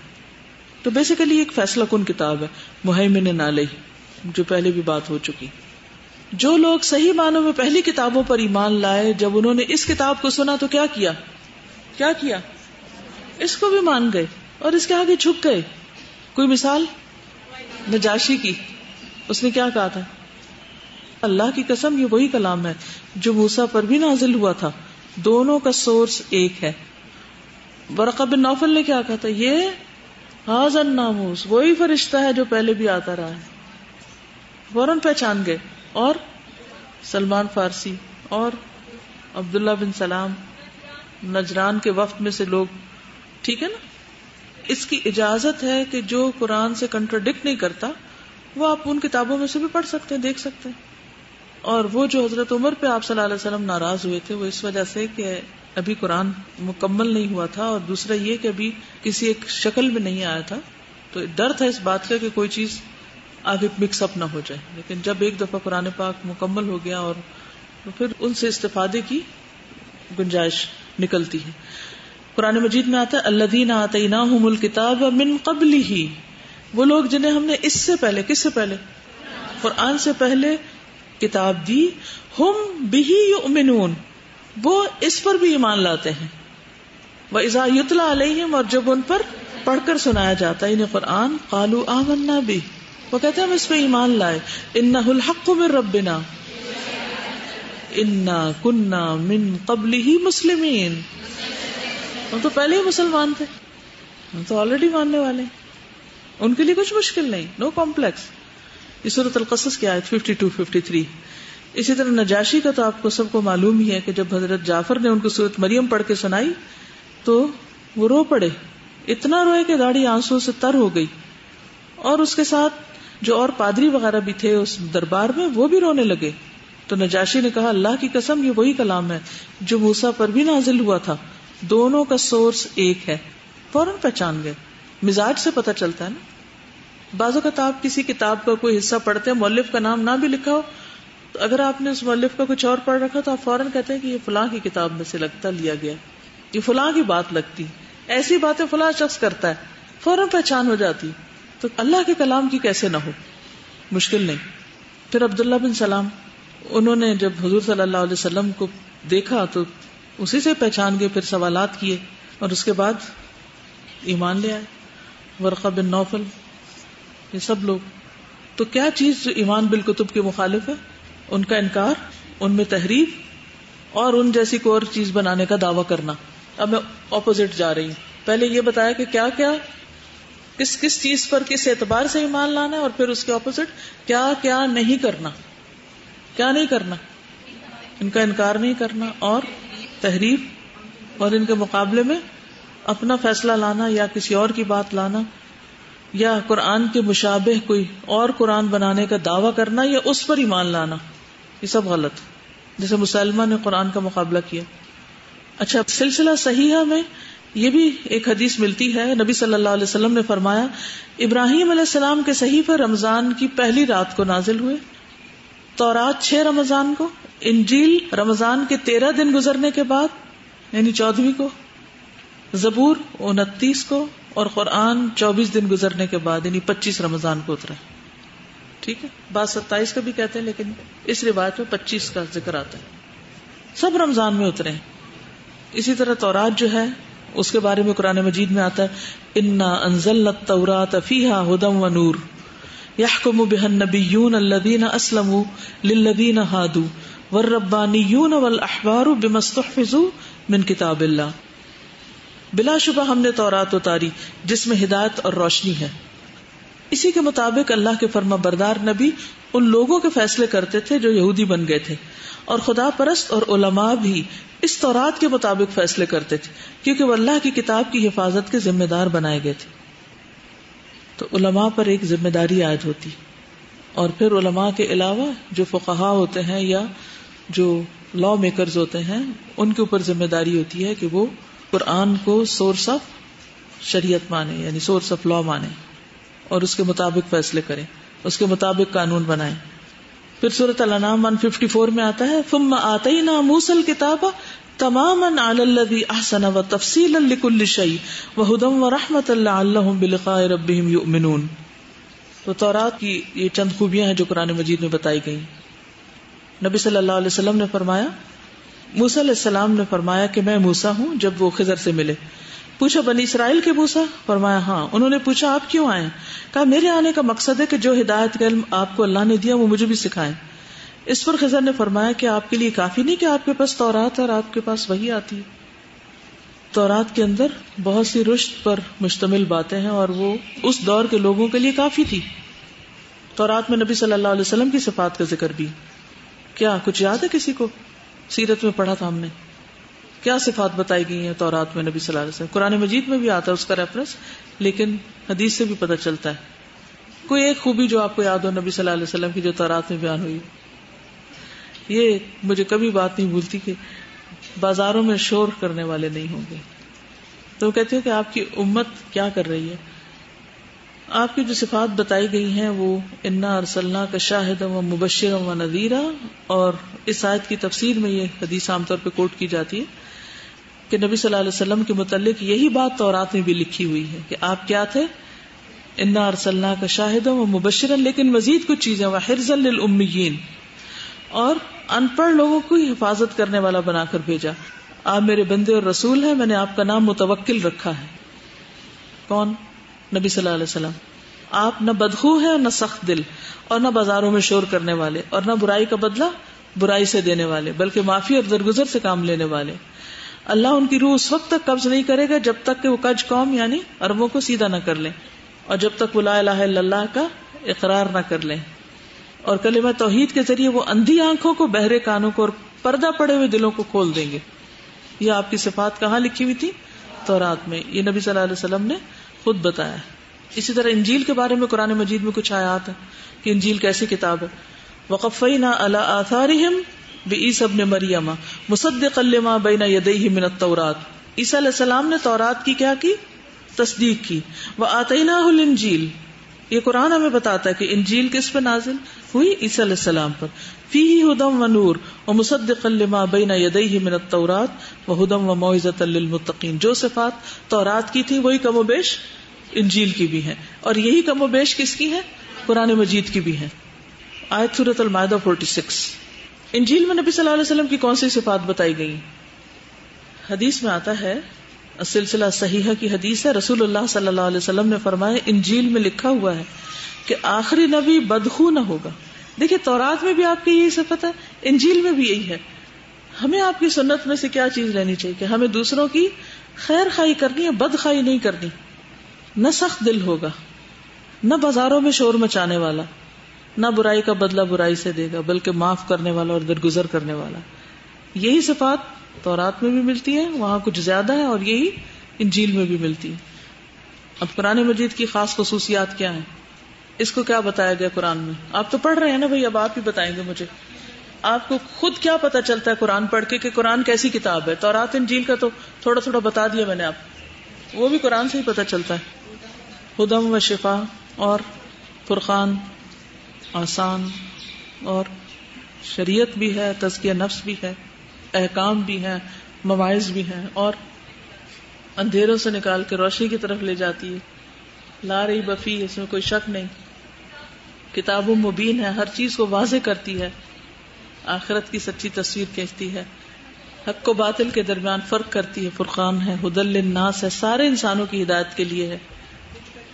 تو بیسیکلی ایک فیصلہ کن کتاب ہے مہیمن علیہ، جو پہلے بھی بات ہو چکی. جو لوگ صحیح معنوں میں پہلی کتابوں پر ایمان لائے، جب انہوں نے اس کتاب کو سنا تو کیا کیا اس کو بھی مان گئے اور اس کے آگے جھک گئے. کوئی مثال نجاشی کی، اس نے کیا کہا تھا؟ اللہ کی قسم یہ وہی کلام ہے جو موسیٰ پر بھی نازل ہوا تھا، دونوں کا سورس ایک ہے. ورقہ بن نوفل نے کیا کہا تھا؟ یہ ھذا الناموس، وہی فرشتہ ہے جو پہلے بھی آتا رہا ہے. فوراً پہچان گئے. اور سلمان فارسی اور عبداللہ بن سلام نجران کے وفد میں سے لوگ، ٹھیک ہے نا. اس کی اجازت ہے کہ جو قرآن سے کنٹراڈکٹ نہیں کرتا وہ آپ ان کتابوں میں سے بھی پڑھ سکتے ہیں، دیکھ سکتے ہیں. اور وہ جو حضرت عمر پہ آپ صلی اللہ علیہ وسلم ناراض ہوئے تھے وہ اس وجہ سے کہ ابھی قرآن مکمل نہیں ہوا تھا، اور دوسرا یہ کہ ابھی کسی ایک شکل میں نہیں آیا تھا، تو ڈر تھا اس بات کا کہ کوئی چیز آگے مکس اپ نہ ہو جائے. لیکن جب ایک دفعہ قرآن پاک مکمل ہو گیا اور پھر ان سے استفادے کی گنجائش نکلتی ہے. قرآن مجید میں آتا ہے الذین آتیناہم الکتاب من قبلہ، وہ لوگ جنہیں ہم نے اس سے پہلے، کس سے پہلے؟ قرآن سے پہلے کتاب دی. ہم بہ یؤمنون، وہ اس پر بھی ایمان لاتے ہیں. وَإِذَا يُتْلَى عَلَيْهِمْ، اور جب ان پر پڑھ کر سنایا جاتا ہے انہیں قرآن، قالوا آمنا بہ، وہ کہتے ہیں ہم اس پہ ایمان لائے. انہ الحق من ربنا انا کنا من قبلہ مسلمین، ہم تو پہلے ہی مسلمان تھے، ہم تو آلریڈی ماننے والے ہیں. ان کے لیے کچھ مشکل نہیں، نو کمپلیکس. یہ سورۃ القصص کی آیت 52-53. اسی طرح نجاشی کا تو آپ کو سب کو معلوم ہی ہے کہ جب حضرت جعفر نے ان کو سورۃ مریم پڑھ کے سنائی تو وہ رو پڑے، اتنا روئے کہ داڑھی آنسو سے تر ہو گئی. اور اس کے ساتھ جو اور پادری وغیرہ بھی تھے اس دربار میں وہ بھی رونے لگے. تو نجاشی نے کہا اللہ کی قسم یہ وہی کلام ہے جو موسیٰ پر بھی نازل ہوا تھا، دونوں کا سورس ایک ہے. فوراً پہچان گئے. مزاج سے پتہ چلتا ہے نا. بعض اوقات آپ کسی کتاب کا کوئی حصہ پڑھتے ہیں، مؤلف کا نام نہ بھی لکھا ہو، تو اگر آپ نے اس مؤلف کا کچھ اور پڑھ رکھا تو آپ فوراً کہتے ہیں کہ یہ فلاں کی کتاب میں سے لگتا لیا گیا، یہ فلاں کی بات لگتی، ایسی باتیں فلاں شخص کرتا ہے، فوراً پہچان ہو جاتی. تو اللہ کے کلام کی کیسے نہ ہو، مشکل نہیں. پھر عبداللہ بن سلام، انہوں نے جب حضور صلی اللہ علیہ وسلم کو دیکھا تو اسی سے پہچان گئے، پھر سوالات کیے اور اس کے بعد ایمان لے آئے. ورقہ بن نوفل، یہ سب لوگ. تو کیا چیز جو ایمان بالکتب کے مخالف ہے؟ ان کا انکار، ان میں تحریف اور ان جیسی کوئی اور چیز بنانے کا دعویٰ کرنا. اب میں اپوزٹ جا رہی ہوں. پہلے یہ بتایا کہ کیا کیا کس کس چیز پر کس اعتبار سے ایمان لانا ہے، اور پھر اس کے اپوزٹ کیا کیا نہیں کرنا. کیا نہیں کرنا؟ ان کا انکار نہیں کرنا اور تحریف، اور ان کے مقابلے میں اپنا فیصلہ لانا یا کسی اور کی بات لانا، یا قرآن کے مشابہ کوئی اور قرآن بنانے کا دعویٰ کرنا یا اس پر ایمان لانا. یہ سب غلط. جیسے مسلمہ نے قرآن کا مقابلہ کیا. اچھا، سلسلہ صحیحہ میں یہ بھی ایک حدیث ملتی ہے. نبی صلی اللہ علیہ وسلم نے فرمایا ابراہیم علیہ السلام کے صحیفے رمضان کی پہلی رات کو نازل ہوئے، تورات 6 رمضان کو، انجیل رمضان کے 13 دن گزرنے کے بعد یعنی 14ویں کو، زبور 29 کو، اور قرآن 24 دن گزرنے کے بعد یعنی 25 رمضان کو اترا. ٹھیک ہے، بعض 27 کا بھی کہتے ہیں لیکن اس روایت میں 25 کا ذکر آتا ہے. سب رمضان میں اترے ہیں. اسی طرح تورات جو ہے اس کے بارے میں قرآن مجید میں آتا ہے انا انزلنا التوراۃ فیہا ھدی ونور یحکم بها النبیون الذین اسلموا للذین ھادوا والربانیون والاحبار بما استحفظوا من کتاب اللہ. بلا شبہ ہم نے تورات اتاری جس میں ہدایت اور روشنی ہے. اسی کے مطابق اللہ کے فرما بردار نبی ان لوگوں کے فیصلے کرتے تھے جو یہودی بن گئے تھے، اور خدا پرست اور علماء بھی اس تورات کے مطابق فیصلے کرتے تھے، کیونکہ وہ اللہ کی کتاب کی حفاظت کے ذمہ دار بنائے گئے تھے. تو علماء پر ایک ذمہ داری عائد ہوتی، اور پھر علماء کے علاوہ جو فقہا ہوتے ہیں یا جو لا میکرز ہوتے ہیں ان کے اوپر ذمہ داری ہوتی ہے کہ وہ قرآن کو سورس آف شریعت مانے، یعنی سورس آف لا مانے اور اس کے مطابق فیصلے کریں، اس کے مطابق قانون بنائیں. پھر سورۃ الانعام 154 میں آتا ہے ثم آتینا موسی الکتاب تماما علی الذی احسن وتفصیلا لکل شیء وہدی ورحمۃ لعلہم بلقاء ربہم یؤمنون. تو تورات کی یہ چند خوبیاں ہیں جو قرآن مجید میں بتائی گئی. نبی صلی اللہ علیہ وسلم نے فرمایا، موسیٰ علیہ السلام نے فرمایا کہ میں موسیٰ ہوں جب وہ خضر سے ملے. پوچھا بنی اسرائیل کے موسیٰ؟ فرمایا ہاں. انہوں نے پوچھا آپ کیوں آئے؟ کہا میرے آنے کا مقصد ہے کہ جو ہدایت کا علم آپ کو اللہ نے دیا وہ مجھے بھی سکھائیں. اس پر خضر نے فرمایا کہ آپ کے لیے کافی نہیں کہ آپ کے پاس تورات ہے اور آپ کے پاس وحی آتی ہے. تورات کے اندر بہت سی رشد پر مشتمل باتیں ہیں اور وہ اس دور کے لوگوں کے لیے کافی تھی. تورات میں نبی صلی اللہ علیہ وسلم کی صفات کا ذکر بھی. کیا کچھ یاد ہے کسی کو؟ سیرت میں پڑھا تھا ہم نے، کیا صفات بتائی گئی ہیں تورات میں نبی صلی اللہ علیہ وسلم؟ قرآن مجید میں بھی آتا ہے اس کا ریفرنس، لیکن حدیث سے بھی پتہ چلتا ہے. کوئی ایک خوبی جو آپ کو یاد ہو نبی صلی اللہ علیہ وسلم کی جو تورات میں بیان ہوئی. یہ مجھے کبھی بات نہیں بھولتی کہ بازاروں میں شور کرنے والے نہیں ہوں گے. تو وہ کہتے ہیں کہ آپ کی امت کیا کر رہی ہے. آپ کی جو صفات بتائی گئی ہیں وہ انا ارسلناک شاہدا و مبشرا و نذیرا، اور اس آیت کی تفسیر میں یہ حدیث عام طور پہ کوٹ کی جاتی ہے کہ نبی صلی اللہ علیہ وسلم کے متعلق یہی بات تورات میں بھی لکھی ہوئی ہے کہ آپ کیا تھے، انا ارسلناک شاہدا و مبشرا، لیکن مزید کچھ چیزیں، وحرزا للامیین، اور ان پڑھ لوگوں کو حفاظت کرنے والا بنا کر بھیجا. آپ میرے بندے اور رسول ہیں، میں نے آپ کا نام متوکل رکھا ہے. کون؟ نبی صلی اللہ علیہ وسلم. آپ نہ بدخو ہیں اور نہ سخت دل، اور نہ بازاروں میں شور کرنے والے، اور نہ برائی کا بدلہ برائی سے دینے والے، بلکہ معافی اور درگزر سے کام لینے والے. اللہ ان کی روح اس وقت تک قبض نہیں کرے گا جب تک کہ وہ کج قوم یعنی عربوں کو سیدھا نہ کر لیں، اور جب تک وہ لا الہ الا اللہ کا اقرار نہ کر لیں، اور کلمہ توحید کے ذریعے وہ اندھی آنکھوں کو، بہرے کانوں کو اور پردہ پڑے ہوئے دلوں کو کھول دیں گے. یہ آپ کی صفات کہاں لکھی ہوئی تھی؟ تورات میں. یہ نبی صلی اللہ علیہ وسلم نے خود بتایا. اسی طرح انجیل کے بارے میں قرآن مجید میں کچھ آیات ہیں کہ انجیل کیسی کتاب ہے. وَقَفَّيْنَا عَلَىٰ آثَارِهِمْ بِعِیسَىٰ ابْنِ مَرْیَمَ مُصَدِّقًا لِمَا بَیْنَ یَدَیْہِ مِنَ التَّوْرَاۃ. عیسیٰ علیہ السلام نے تورات کی کیا کی؟ تصدیق کی. وَآتَيْنَاهُ الْإِنجِیل، یہ قرآن ہمیں بتاتا ہے کہ انجیل کس پہ نازل ہوئی؟ عیسیٰ علیہ السلام پر. فِيهِ هُدًى وَنُورٌ وَمُصَدِّقًا لِمَا بَيْنَ يَدَيْهِ مِنَ التَّوْرَاۃ وَهُدًى وَمَوْعِظَةً لِلْمُتَّقِينَ. جو صفات تورات کی تھی وہی کم و بیش انجیل کی بھی ہیں، اور یہی کم و بیش کس کی ہیں؟ قرآن مجید کی بھی ہیں. آیت سورۃ المائدہ 46. انجیل میں نبی صلی اللہ علیہ وسلم کی کون سی صفات بتائی گئی؟ حدیث میں آتا ہے، السلسلہ صحیحہ کی حدیث ہے، رسول اللہ صلی اللہ علیہ وسلم نے فرمایا انجیل میں لکھا ہوا ہے کہ آخری نبی بدخو نہ ہوگا. دیکھیں تورات میں بھی آپ کی یہی صفت ہے، انجیل میں بھی یہی ہے. ہمیں آپ کی سنت میں سے کیا چیز رہنی چاہیے کہ ہمیں دوسروں کی خیر خواہی کرنی ہے، بد خواہی نہیں کرنی. نہ سخت دل ہوگا، نہ بازاروں میں شور مچانے والا، نہ برائی کا بدلہ برائی سے دے گا، بلکہ معاف کرنے والا اور درگزر کرنے والا. یہی صفات تورات میں بھی ملتی ہے، وہاں کچھ زیادہ ہے، اور یہی انجیل میں بھی ملتی ہے. اب قرآن مجید کی خاص خصوصیات کیا ہیں؟ اس کو کیا بتایا گیا قرآن میں؟ آپ تو پڑھ رہے ہیں نا بھائی، اب آپ ہی بتائیں گے مجھے. آپ کو خود کیا پتا چلتا ہے قرآن پڑھ کے کہ قرآن کیسی کتاب ہے؟ تورات انجیل کا تو تھوڑا تھوڑا بتا دیا میں نے آپ کو، وہ بھی قرآن سے ہی پتا چلتا ہے. ہدم و شفا اور فرقان، آسان، اور شریعت بھی ہے، تزکیہ نفس بھی ہے، احکام بھی ہیں، مواعظ بھی ہیں، اور اندھیروں سے نکال کے روشنی کی طرف لے جاتی ہے. لا ریب فیہ، اس میں کوئی شک نہیں. کتاب مبین ہے، ہر چیز کو واضح کرتی ہے، آخرت کی سچی تصویر کھینچتی ہے، حق و باطل کے درمیان فرق کرتی ہے. فرقان ہے، ہدی للناس ہے، سارے انسانوں کی ہدایت کے لیے ہے.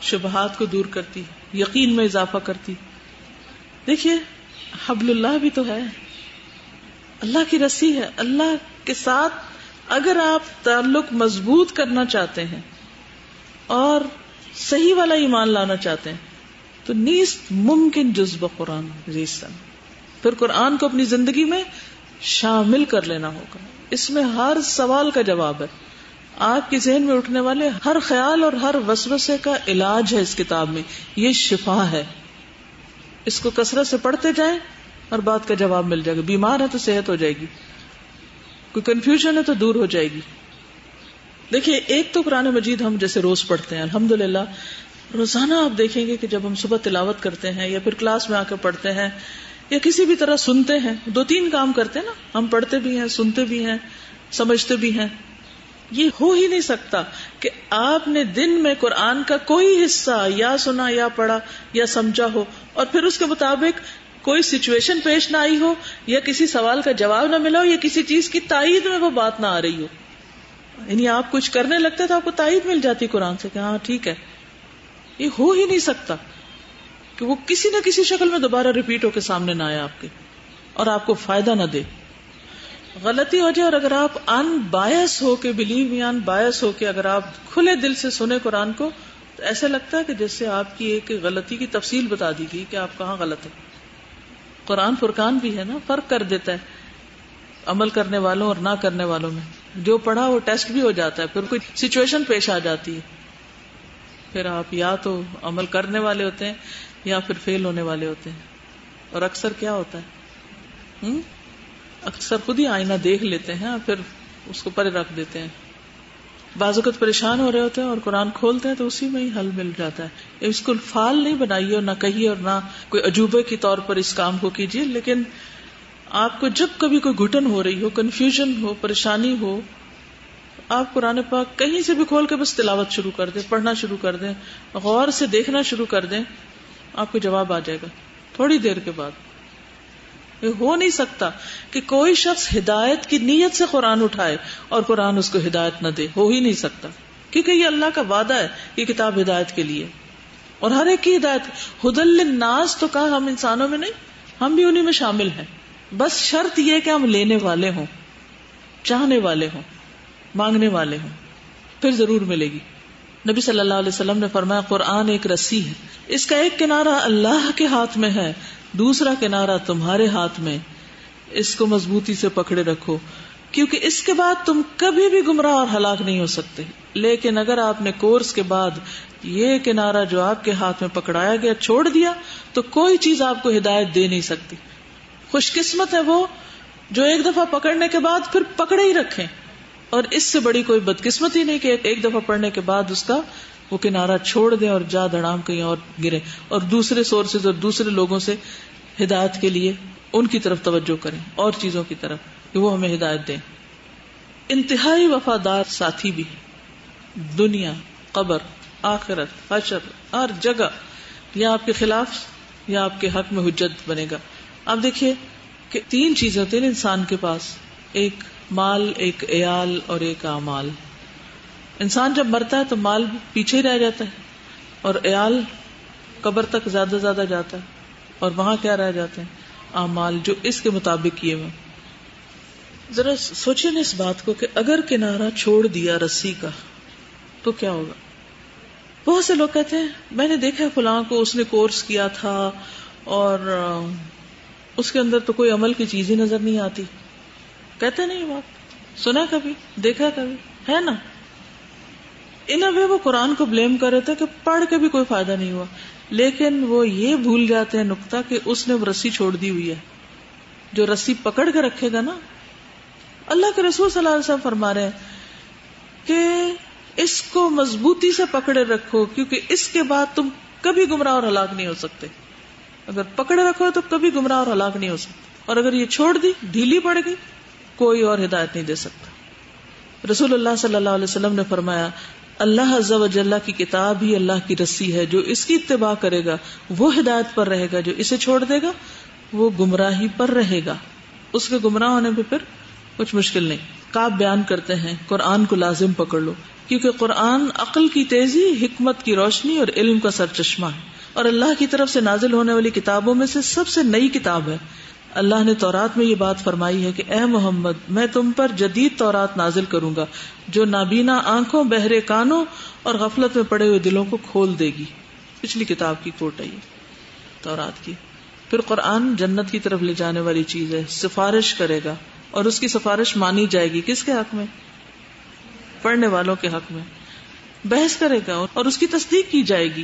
شبہات کو دور کرتی، یقین میں اضافہ کرتی. دیکھیے حبل اللہ بھی تو ہے، اللہ کی رسی ہے. اللہ کے ساتھ اگر آپ تعلق مضبوط کرنا چاہتے ہیں اور صحیح والا ایمان لانا چاہتے ہیں تو نیست ممکن جزب قرآن ریسن، پھر قرآن کو اپنی زندگی میں شامل کر لینا ہوگا. اس میں ہر سوال کا جواب ہے. آپ کے ذہن میں اٹھنے والے ہر خیال اور ہر وسوسے کا علاج ہے اس کتاب میں. یہ شفا ہے. اس کو کثرت سے پڑھتے جائیں اور بات کا جواب مل جائے گا. بیمار ہے تو صحت ہو جائے گی, کوئی کنفیوژن ہے تو دور ہو جائے گی. دیکھیے, ایک تو قرآن مجید ہم جیسے روز پڑھتے ہیں الحمدللہ, روزانہ آپ دیکھیں گے کہ جب ہم صبح تلاوت کرتے ہیں یا پھر کلاس میں آ کے پڑھتے ہیں یا کسی بھی طرح سنتے ہیں, 2-3 کام کرتے ہیں نا, ہم پڑھتے بھی ہیں, سنتے بھی ہیں, سمجھتے بھی ہیں. یہ ہو ہی نہیں سکتا کہ آپ نے دن میں قرآن کا کوئی حصہ یا سنا یا پڑھا یا سمجھا ہو اور پھر اس کے مطابق کوئی سچویشن پیش نہ آئی ہو یا کسی سوال کا جواب نہ ملا ہو یا کسی چیز کی تائید میں وہ بات نہ آ رہی ہو. یعنی آپ کچھ کرنے لگتے تو آپ کو تائید مل جاتی قرآن سے کہ ہاں ٹھیک ہے. یہ ہو ہی نہیں سکتا کہ وہ کسی نہ کسی شکل میں دوبارہ ریپیٹ ہو کے سامنے نہ آئے آپ کے اور آپ کو فائدہ نہ دے, غلطی ہو جائے. اور اگر آپ ان بایس ہو کے, بلیو می ان بایس ہو کے اگر آپ کھلے دل سے سنے قرآن کو تو ایسا لگتا ہے کہ جیسے آپ کی ایک غلطی کی تفصیل بتا دی گئی کہ آپ کہاں غلط ہے. قرآن فرقان بھی ہے نا, فرق کر دیتا ہے عمل کرنے والوں اور نہ کرنے والوں میں. جو پڑھا وہ ٹیسٹ بھی ہو جاتا ہے, پھر کوئی سچویشن پیش آ جاتی ہے, پھر آپ یا تو عمل کرنے والے ہوتے ہیں یا پھر فیل ہونے والے ہوتے ہیں. اور اکثر کیا ہوتا ہے, اکثر خود ہی آئینہ دیکھ لیتے ہیں پھر اس کو پرے رکھ دیتے ہیں. بعض اوقات پریشان ہو رہے ہوتے ہیں اور قرآن کھولتے ہیں تو اسی میں ہی حل مل جاتا ہے. اس کو فال نہیں بنائیے اور نہ کہیے اور نہ کوئی عجوبے کی طور پر اس کام کو کیجیے, لیکن آپ کو جب کبھی کوئی گھٹن ہو رہی ہو, کنفیوژن ہو, پریشانی ہو, آپ قرآن پاک کہیں سے بھی کھول کے بس تلاوت شروع کر دیں, پڑھنا شروع کر دیں, غور سے دیکھنا شروع کر دیں, آپ کو جواب آ جائے گا تھوڑی دیر کے بعد. یہ ہو نہیں سکتا کہ کوئی شخص ہدایت کی نیت سے قرآن اٹھائے اور قرآن اس کو ہدایت نہ دے, ہو ہی نہیں سکتا, کیونکہ یہ اللہ کا وعدہ ہے, یہ کتاب ہدایت کے لیے اور ہر ایک کی ہدایت. ہدی للناس تو کہا, ہم انسانوں میں نہیں, ہم بھی انہی میں شامل ہیں. بس شرط یہ کہ ہم لینے والے ہوں, چاہنے والے ہوں, مانگنے والے ہوں, پھر ضرور ملے گی. نبی صلی اللہ علیہ وسلم نے فرمایا قرآن ایک رسی ہے, اس کا ایک کنارہ اللہ کے ہاتھ میں ہے, دوسرا کنارہ تمہارے ہاتھ میں, اس کو مضبوطی سے پکڑے رکھو کیونکہ اس کے بعد تم کبھی بھی گمراہ اور ہلاک نہیں ہو سکتے. لیکن اگر آپ نے کورس کے بعد یہ کنارہ جو آپ کے ہاتھ میں پکڑایا گیا چھوڑ دیا تو کوئی چیز آپ کو ہدایت دے نہیں سکتی. خوش قسمت ہے وہ جو ایک دفعہ پکڑنے کے بعد پھر پکڑے ہی رکھیں, اور اس سے بڑی کوئی بدقسمتی نہیں کہ ایک دفعہ پڑھنے کے بعد اس کا وہ کنارہ چھوڑ دیں اور جا دڑام کہیں اور گرے اور دوسرے سورسز اور دوسرے لوگوں سے ہدایت کے لیے ان کی طرف توجہ کریں, اور چیزوں کی طرف کہ وہ ہمیں ہدایت دیں. انتہائی وفادار ساتھی بھی, دنیا, قبر, آخرت, حشر, ہر جگہ یا آپ کے خلاف یا آپ کے حق میں حجت بنے گا. آپ دیکھیے کہ 3 چیزیں ہوتی ہیں انسان کے پاس, ایک مال, ایک عیال اور ایک اعمال. انسان جب مرتا ہے تو مال پیچھے ہی رہ جاتا ہے اور عیال قبر تک زیادہ زیادہ جاتا ہے, اور وہاں کیا رہ جاتے ہیں, اعمال جو اس کے مطابق کیے ہوئے. ذرا سوچیے نا اس بات کو کہ اگر کنارہ چھوڑ دیا رسی کا تو کیا ہوگا. بہت سے لوگ کہتے ہیں میں نے دیکھا فلاں کو, اس نے کورس کیا تھا اور اس کے اندر تو کوئی عمل کی چیز ہی نظر نہیں آتی. کہتے نہیں بات, سنا کبھی, دیکھا کبھی, ہے نا. ان ابھی وہ قرآن کو بلیم کر رہے تھے کہ پڑھ کے بھی کوئی فائدہ نہیں ہوا, لیکن وہ یہ بھول جاتے ہیں نقطہ کہ اس نے وہ رسی چھوڑ دی ہوئی ہے. جو رسی پکڑ کے رکھے گا نا, اللہ کے رسول صلی اللہ علیہ وسلم فرما رہے ہیں کہ اس کو مضبوطی سے پکڑے رکھو کیونکہ اس کے بعد تم کبھی گمراہ اور ہلاک نہیں ہو سکتے. اگر پکڑے رکھو تو کبھی گمراہ اور ہلاک نہیں ہو سکتے, اور اگر یہ چھوڑ دی, ڈھیلی پڑ گئی, کوئی اور ہدایت نہیں دے سکتا. رسول اللہ صلی اللہ علیہ وسلم نے فرمایا اللہ عز و جل کی کتاب ہی اللہ کی رسی ہے, جو اس کی اتباع کرے گا وہ ہدایت پر رہے گا, جو اسے چھوڑ دے گا وہ گمراہی پر رہے گا. اس کے گمراہ ہونے پہ پھر کچھ مشکل نہیں. کعب بیان کرتے ہیں قرآن کو لازم پکڑ لو کیونکہ قرآن عقل کی تیزی, حکمت کی روشنی اور علم کا سرچشمہ ہے, اور اللہ کی طرف سے نازل ہونے والی کتابوں میں سے سب سے نئی کتاب ہے. اللہ نے تورات میں یہ بات فرمائی ہے کہ اے محمد میں تم پر جدید تورات نازل کروں گا جو نابینا آنکھوں, بہرے کانوں اور غفلت میں پڑے ہوئے دلوں کو کھول دے گی. پچھلی کتاب کی کوٹ ہے یہ تورات کی. پھر قرآن جنت کی طرف لے جانے والی چیز ہے, سفارش کرے گا اور اس کی سفارش مانی جائے گی. کس کے حق میں؟ پڑھنے والوں کے حق میں بحث کرے گا اور اس کی تصدیق کی جائے گی.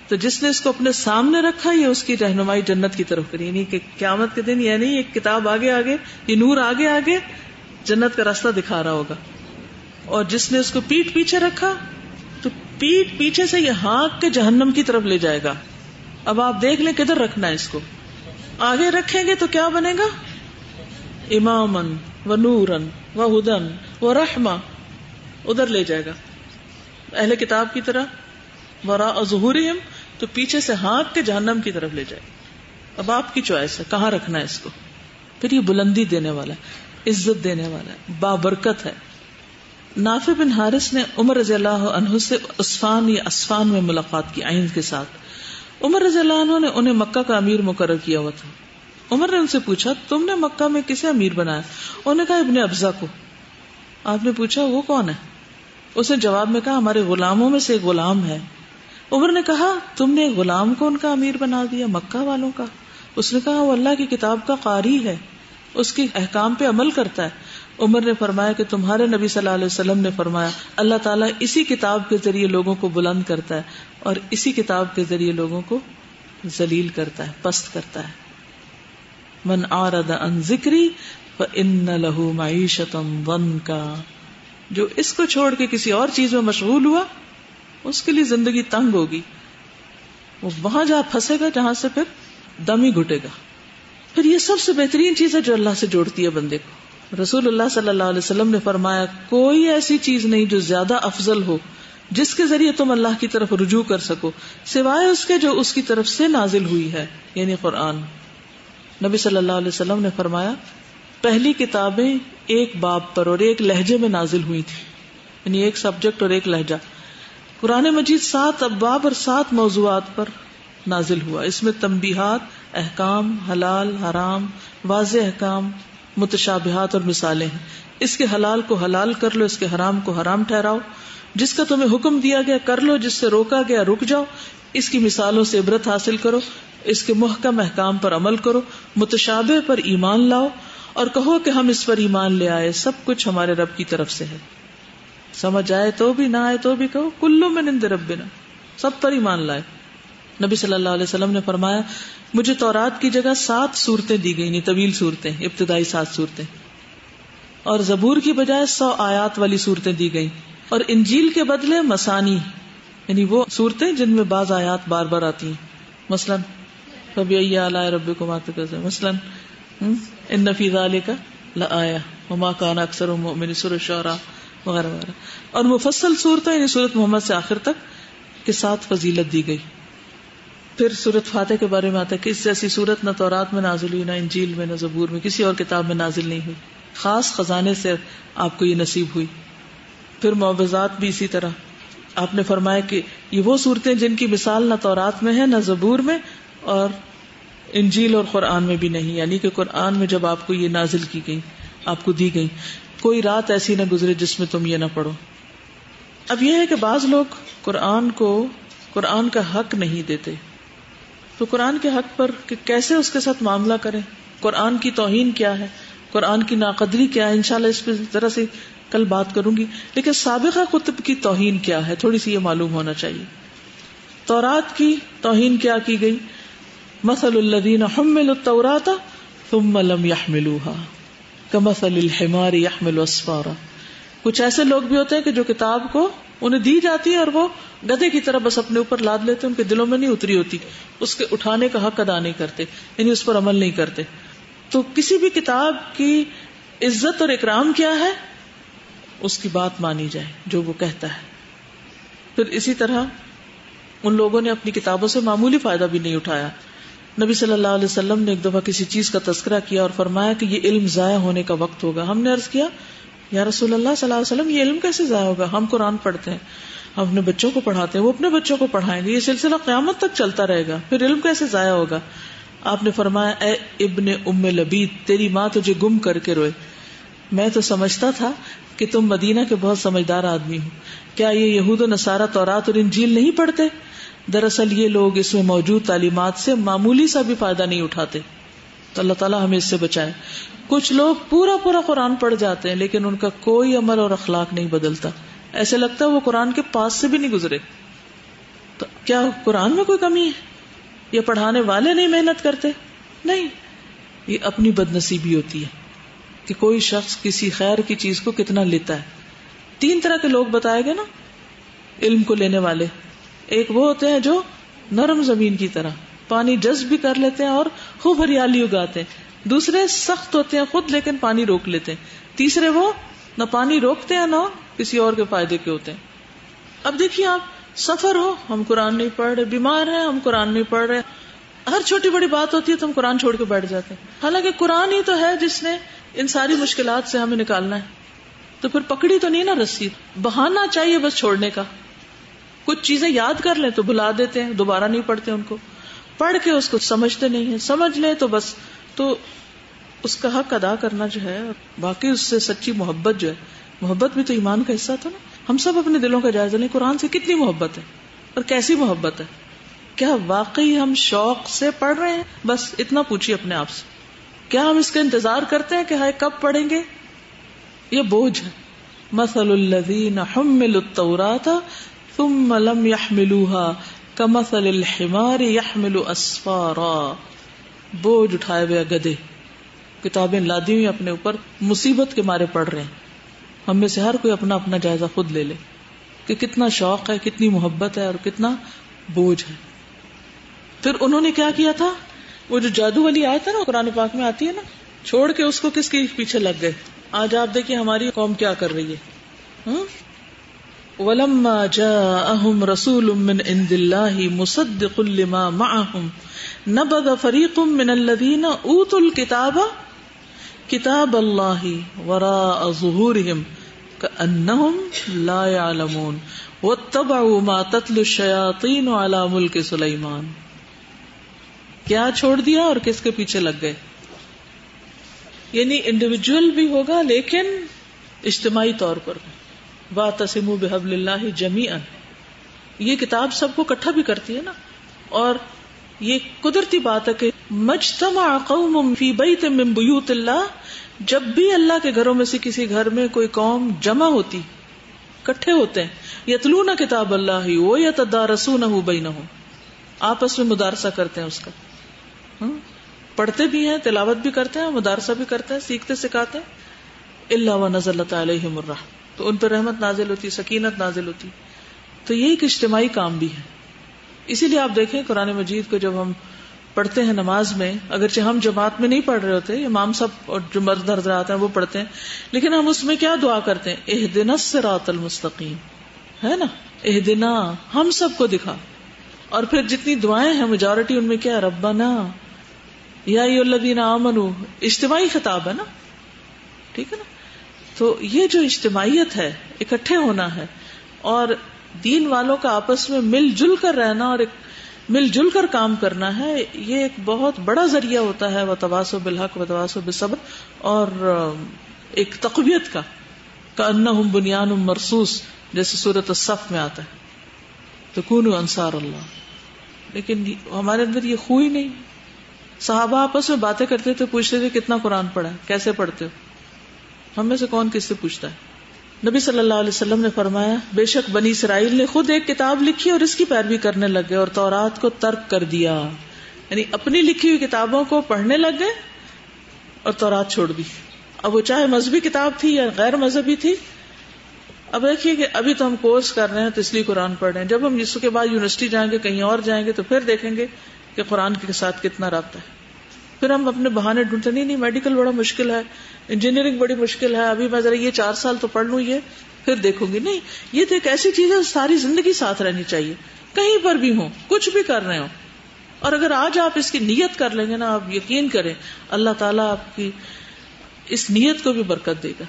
تو جس نے اس کو اپنے سامنے رکھا یہ اس کی رہنمائی جنت کی طرف کری، یعنی کہ قیامت کے دن یہ نہیں ایک کتاب آگے آگے، یہ نور آگے آگے جنت کا راستہ دکھا رہا ہوگا. اور جس نے اس کو پیٹھ پیچھے رکھا تو پیٹھ پیچھے سے یہ ہانک کے جہنم کی طرف لے جائے گا. اب آپ دیکھ لیں کدھر رکھنا ہے اس کو. آگے رکھیں گے تو کیا بنے گا؟ امامن و نورن و ہدن و رحمہ، ادھر لے جائے گا اہل کتاب کی طرح وراء ظہورہم، تو پیچھے سے ہانک کے جہنم کی طرف لے جائے. اب آپ کی چوائس ہے کہاں رکھنا ہے اس کو. پھر یہ بلندی دینے والا ہے، عزت دینے والا ہے، بابرکت ہے. نافع بن حارث نے عمر رضی اللہ عنہ سے عصفان یا اسفان میں ملاقات کی عین کے ساتھ. عمر رضی اللہ عنہ نے انہیں مکہ کا امیر مقرر کیا ہوا تھا. عمر نے ان سے پوچھا تم نے مکہ میں کسے امیر بنایا؟ انہوں نے کہا ابن ابزا کو. آپ نے پوچھا وہ کون ہے؟ اس نے جواب میں کہا ہمارے غلاموں میں سے ایک غلام ہے. عمر نے کہا تم نے غلام کو ان کا امیر بنا دیا مکہ والوں کا؟ اس نے کہا وہ اللہ کی کتاب کا قاری ہے، اس کے احکام پہ عمل کرتا ہے. عمر نے فرمایا کہ تمہارے نبی صلی اللہ علیہ وسلم نے فرمایا اللہ تعالیٰ اسی کتاب کے ذریعے لوگوں کو بلند کرتا ہے اور اسی کتاب کے ذریعے لوگوں کو ذلیل کرتا ہے، پست کرتا ہے. من اعرض عن ذکری فإن له معیشۃ ضنکا، جو اس کو چھوڑ کے کسی اور چیز میں مشغول ہوا اس کے لیے زندگی تنگ ہوگی. وہ وہاں جا پھنسے گا جہاں سے پھر دم ہی گھٹے گا. پھر یہ سب سے بہترین چیز ہے جو اللہ سے جوڑتی ہے بندے کو. رسول اللہ صلی اللہ علیہ وسلم نے فرمایا کوئی ایسی چیز نہیں جو زیادہ افضل ہو جس کے ذریعے تم اللہ کی طرف رجوع کر سکو سوائے اس کے جو اس کی طرف سے نازل ہوئی ہے، یعنی قرآن. نبی صلی اللہ علیہ وسلم نے فرمایا پہلی کتابیں ایک باب پر اور ایک لہجے میں نازل ہوئی تھی، یعنی ایک سبجیکٹ اور ایک لہجہ. قرآن مجید 7 ابواب اور 7 موضوعات پر نازل ہوا. اس میں تنبیہات، احکام، حلال حرام، واضح احکام، متشابہات اور مثالیں ہیں. اس کے حلال کو حلال کر لو، اس کے حرام کو حرام ٹھہراؤ. جس کا تمہیں حکم دیا گیا کر لو، جس سے روکا گیا رک جاؤ. اس کی مثالوں سے عبرت حاصل کرو، اس کے محکم احکام پر عمل کرو، متشابہ پر ایمان لاؤ اور کہو کہ ہم اس پر ایمان لے آئے، سب کچھ ہمارے رب کی طرف سے ہے. سمجھ آئے تو بھی نہ آئے تو بھی کہو کلو من عند ربنا، سب پر ایمان لائے. نبی صلی اللہ علیہ وسلم نے فرمایا مجھے تورات کی جگہ 7 سورتیں دی گئی، یعنی طویل صورتیں، ابتدائی 7 صورتیں، اور زبور کی بجائے 100 آیات والی صورتیں دی گئی، اور انجیل کے بدلے مسانی، یعنی وہ صورتیں جن میں بعض آیات بار بار آتی ہیں، مثلا فبأي آلاء ربكما تكذبان، مثلا ان فی ذلک لآیہ وما کان اکثرهم مؤمنین، سورۃ الشعراء وغیرہ وغیرہ. اور مفصل صورتیں یعنی سورۃ محمد سے آخر تک کے ساتھ فضیلت دی گئی. پھر سورۃ فاتح کے بارے میں آتا ہے کہ اس جیسی سورت نہ تورات میں نازل ہوئی، نہ انجیل میں، نہ زبور میں، کسی اور کتاب میں نازل نہیں ہوئی، خاص خزانے سے آپ کو یہ نصیب ہوئی. پھر معوذات بھی اسی طرح. آپ نے فرمایا کہ یہ وہ صورتیں جن کی مثال نہ تورات میں ہے، نہ زبور میں، اور انجیل اور قرآن میں بھی نہیں، یعنی کہ قرآن میں جب آپ کو یہ نازل کی گئی، آپ کو دی گئی، کوئی رات ایسی نہ گزرے جس میں تم یہ نہ پڑھو. اب یہ ہے کہ بعض لوگ قرآن کو قرآن کا حق نہیں دیتے. تو قرآن کے حق پر کہ کیسے اس کے ساتھ معاملہ کریں، قرآن کی توہین کیا ہے، قرآن کی ناقدری کیا ہے، انشاءاللہ اس پہ ذرا سے کل بات کروں گی. لیکن سابقہ کتب کی توہین کیا ہے تھوڑی سی یہ معلوم ہونا چاہیے. تورات کی توہین کیا کی گئی؟ مثل الذین حملوا التوراۃ ثم لم يحملوها کمثل الحمار يحمل اسفارا. کچھ ایسے لوگ بھی ہوتے ہیں کہ جو کتاب کو انہیں دی جاتی ہے اور وہ گدھے کی طرح بس اپنے اوپر لاد لیتے، ان کے دلوں میں نہیں اتری ہوتی، اس کے اٹھانے کا حق ادا نہیں کرتے، یعنی اس پر عمل نہیں کرتے. تو کسی بھی کتاب کی عزت اور اکرام کیا ہے؟ اس کی بات مانی جائے جو وہ کہتا ہے. پھر اسی طرح ان لوگوں نے اپنی کتابوں سے معمولی فائدہ بھی نہیں اٹھایا. نبی صلی اللہ علیہ وسلم نے ایک دفعہ کسی چیز کا تذکرہ کیا اور فرمایا کہ یہ علم ضائع ہونے کا وقت ہوگا. ہم نے عرض کیا یا رسول اللہ صلی اللہ علیہ وسلم یہ علم کیسے ضائع ہوگا؟ ہم قرآن پڑھتے ہیں، ہم اپنے بچوں کو پڑھاتے ہیں، وہ اپنے بچوں کو پڑھائیں گے، یہ سلسلہ قیامت تک چلتا رہے گا، پھر علم کیسے ضائع ہوگا؟ آپ نے فرمایا اے ابن ام لبید، تیری ماں تجھے گم کر کے روئے. میں تو سمجھتا تھا کہ تم مدینہ کے بہت سمجھدار آدمی ہو. کیا یہ یہود و نصارہ تورات اور انجیل نہیں پڑھتے؟ دراصل یہ لوگ اس میں موجود تعلیمات سے معمولی سا بھی فائدہ نہیں اٹھاتے. تو اللہ تعالیٰ ہمیں اس سے بچائے. کچھ لوگ پورا پورا قرآن پڑھ جاتے ہیں لیکن ان کا کوئی عمل اور اخلاق نہیں بدلتا. ایسے لگتا ہے وہ قرآن کے پاس سے بھی نہیں گزرے. تو کیا قرآن میں کوئی کمی ہے یا پڑھانے والے نہیں محنت کرتے؟ نہیں, یہ اپنی بد نصیبی ہوتی ہے کہ کوئی شخص کسی خیر کی چیز کو کتنا لیتا ہے. 3 طرح کے لوگ بتائے گئے نا علم کو لینے والے. ایک وہ ہوتے ہیں جو نرم زمین کی طرح پانی جذب بھی کر لیتے ہیں اور خوب ہریالی اگاتے ہیں. دوسرے سخت ہوتے ہیں خود لیکن پانی روک لیتے ہیں. تیسرے وہ نہ پانی روکتے ہیں نہ کسی اور کے فائدے کے ہوتے ہیں. اب دیکھیے آپ سفر ہو, ہم قرآن نہیں پڑھ رہے, بیمار ہیں ہم قرآن نہیں پڑھ رہے, ہر چھوٹی بڑی بات ہوتی ہے تو ہم قرآن چھوڑ کے بیٹھ جاتے ہیں. حالانکہ قرآن ہی تو ہے جس نے ان ساری مشکلات سے ہمیں نکالنا ہے. تو پھر پکڑی تو نہیں نا رسی, بہانا چاہیے بس چھوڑنے کا. کچھ چیزیں یاد کر لیں تو بھلا دیتے ہیں, دوبارہ نہیں پڑھتے ان کو. پڑھ کے اس کو سمجھتے نہیں ہیں, سمجھ لیں تو بس. تو اس کا حق ادا کرنا جو ہے, باقی اس سے سچی محبت جو ہے, محبت بھی تو ایمان کا حصہ تھا نا. ہم سب اپنے دلوں کا جائزہ لیں, قرآن سے کتنی محبت ہے اور کیسی محبت ہے. کیا واقعی ہم شوق سے پڑھ رہے ہیں؟ بس اتنا پوچھیے اپنے آپ سے. کیا ہم اس کا انتظار کرتے ہیں کہ ہائے کب پڑھیں گے؟ یہ بوجھ ہے. مثل الذین حملوا التوراۃ ثم لم يحملوها كمثل الحمار يحمل اسفارا. بوجھ اٹھائے ہوئے گدھے کتابیں لادی ہوئی اپنے اوپر, مصیبت کے مارے پڑھ رہے ہیں. ہم میں سے ہر کوئی اپنا اپنا جائزہ خود لے لے کہ کتنا شوق ہے, کتنی محبت ہے اور کتنا بوجھ ہے. پھر انہوں نے کیا کیا تھا, وہ جو جادو والی آیت ہے نا قرآن پاک میں آتی ہے نا, چھوڑ کے اس کو کس کے پیچھے لگ گئے. آج آپ دیکھیں ہماری قوم کیا کر رہی ہے. وَلَمَّا جَاءَهُمْ رَسُولٌ مِّنْ عِنْدِ اللَّهِ مُصَدِّقٌ لِّمَا مَعَهُمْ نَبَذَ فَرِيقٌ مِّنَ الَّذِينَ أُوتُوا الْكِتَابَ كِتَابَ اللَّهِ وَرَاءَ ظُهُورِهِمْ كَأَنَّهُمْ لَا يَعْلَمُونَ وَاتَّبَعُوا مَا تَتْلُو الشَّيَاطِينُ عَلَى مُلْكِ سُلَيْمَانَ. کیا چھوڑ دیا اور کس کے پیچھے لگ گئے؟ یعنی انڈیویجول بھی ہوگا لیکن اجتماعی طور پر. وَاعْتَصِمُوا بِحَبْلِ اللَّهِ جَمِيعًا, یہ کتاب سب کو اکٹھا بھی کرتی ہے نا. اور یہ قدرتی بات ہے کہ مجتمع قوم فی بیت من بیوت اللہ, جب بھی اللہ کے گھروں میں سے کسی گھر میں کوئی قوم جمع ہوتی, اکٹھے ہوتے ہیں, یتلون کتاب اللہ ویتدارسونہ بینہم, آپس میں مدارسہ کرتے ہیں اس کا, پڑھتے بھی ہیں, تلاوت بھی کرتے ہیں, مدارسہ بھی کرتے ہیں, سیکھتے سکھاتے ہیں. الا ونزلت علیہم الرحمۃ, تو ان پر رحمت نازل ہوتی, سکینت نازل ہوتی. تو یہ ایک اجتماعی کام بھی ہے. اسی لیے آپ دیکھیں قرآن مجید کو جب ہم پڑھتے ہیں نماز میں, اگرچہ ہم جماعت میں نہیں پڑھ رہے ہوتے, امام صاحب اور جو مرد حضرات ہیں وہ پڑھتے ہیں, لیکن ہم اس میں کیا دعا کرتے ہیں, اہدنا الصراط المستقیم, ہے نا, اہدنا, ہم سب کو دکھا. اور پھر جتنی دعائیں ہیں میجورٹی ان میں کیا ہے, ربنا یا ایھا الذین آمنوا, اجتماعی خطاب ہے نا, ٹھیک ہے نا. تو یہ جو اجتماعیت ہے, اکٹھے ہونا ہے اور دین والوں کا آپس میں مل جل کر رہنا اور ایک مل جل کر کام کرنا ہے, یہ ایک بہت بڑا ذریعہ ہوتا ہے. وتواصوا بالحق وتواصوا بالصبر, اور ایک تقویت کا, کأنہم بنیان مرصوص, جیسے سورۃ الصف میں آتا ہے, تکونوا انصار اللہ. لیکن ہمارے اندر یہ خوی نہیں. صحابہ آپس میں باتیں کرتے تھے, پوچھتے تھے کتنا قرآن پڑھا, کیسے پڑھتے ہو. ہم میں سے کون کس سے پوچھتا ہے. نبی صلی اللہ علیہ وسلم نے فرمایا, بے شک بنی اسرائیل نے خود ایک کتاب لکھی اور اس کی پیروی کرنے لگ گئے اور تورات کو ترک کر دیا. یعنی اپنی لکھی ہوئی کتابوں کو پڑھنے لگ گئے اور تورات چھوڑ دی. اب وہ چاہے مذہبی کتاب تھی یا غیر مذہبی تھی. اب دیکھیے کہ ابھی تو ہم کورس کر رہے ہیں تو اس لیے قرآن پڑھ رہے ہیں, جب ہم اس کے بعد یونیورسٹی جائیں گے, کہیں اور جائیں گے, تو پھر دیکھیں گے کہ قرآن کے ساتھ کتنا رابطہ ہے. پھر ہم اپنے بہانے ڈھونڈتے, نہیں میڈیکل بڑا مشکل ہے, انجینئرنگ بڑی مشکل ہے, ابھی میں ذرا یہ 4 سال تو پڑھ لوں, یہ پھر دیکھوں گی. نہیں, یہ تو ایک ایسی چیز ہے ساری زندگی ساتھ رہنی چاہیے, کہیں پر بھی ہوں, کچھ بھی کر رہے ہوں. اور اگر آج آپ اس کی نیت کر لیں گے نا, آپ یقین کریں اللہ تعالیٰ آپ کی اس نیت کو بھی برکت دے گا.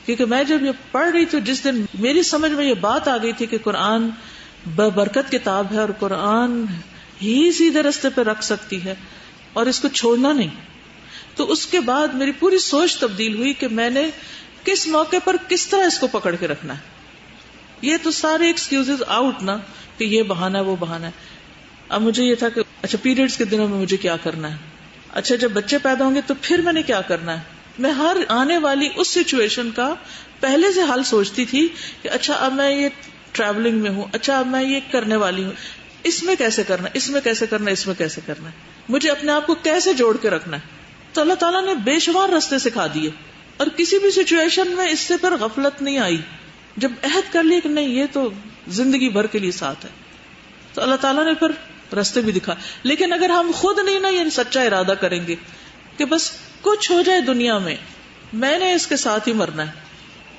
کیونکہ میں جب یہ پڑھ رہی تھی, جس دن میری سمجھ میں یہ بات آ گئی تھی کہ قرآن برکت کتاب ہے اور قرآن ہی سیدھے رستے پہ رکھ سکتی ہے اور اس کو چھوڑنا نہیں, تو اس کے بعد میری پوری سوچ تبدیل ہوئی کہ میں نے کس موقع پر کس طرح اس کو پکڑ کے رکھنا ہے. یہ تو سارے ایکسکیوزز آؤٹ نا, کہ یہ بہانہ ہے وہ بہانہ ہے. اب مجھے یہ تھا کہ اچھا پیریڈز کے دنوں میں مجھے کیا کرنا ہے. اچھا جب بچے پیدا ہوں گے تو پھر میں نے کیا کرنا ہے. میں ہر آنے والی اس سچویشن کا پہلے سے حل سوچتی تھی کہ اچھا اب میں یہ ٹریولنگ میں ہوں, اچھا اب میں یہ کرنے والی ہوں, اس میں کیسے کرنا, اس میں کیسے کرنا, اس میں کیسے کرنا ہے, مجھے اپنے آپ کو کیسے جوڑ کے رکھنا ہے. تو اللہ تعالیٰ نے بے شمار راستے سکھا دیے, اور کسی بھی سچویشن میں اس سے پر غفلت نہیں آئی. جب عہد کر لیا کہ نہیں یہ تو زندگی بھر کے لیے ساتھ ہے, تو اللہ تعالیٰ نے پھر راستے بھی دکھا. لیکن اگر ہم خود نہیں نا یہ سچا ارادہ کریں گے کہ بس کچھ ہو جائے دنیا میں نے اس کے ساتھ ہی مرنا ہے,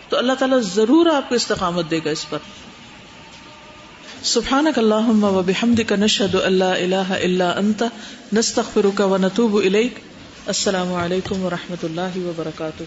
تو اللہ تعالیٰ ضرور آپ کو استقامت دے گا اس پر. سبحانک اللہم و بحمدک نشہد ان لا الہ الا انت نستغفرک و نتوب الیک. السلام علیکم و رحمۃ اللہ وبرکاتہ.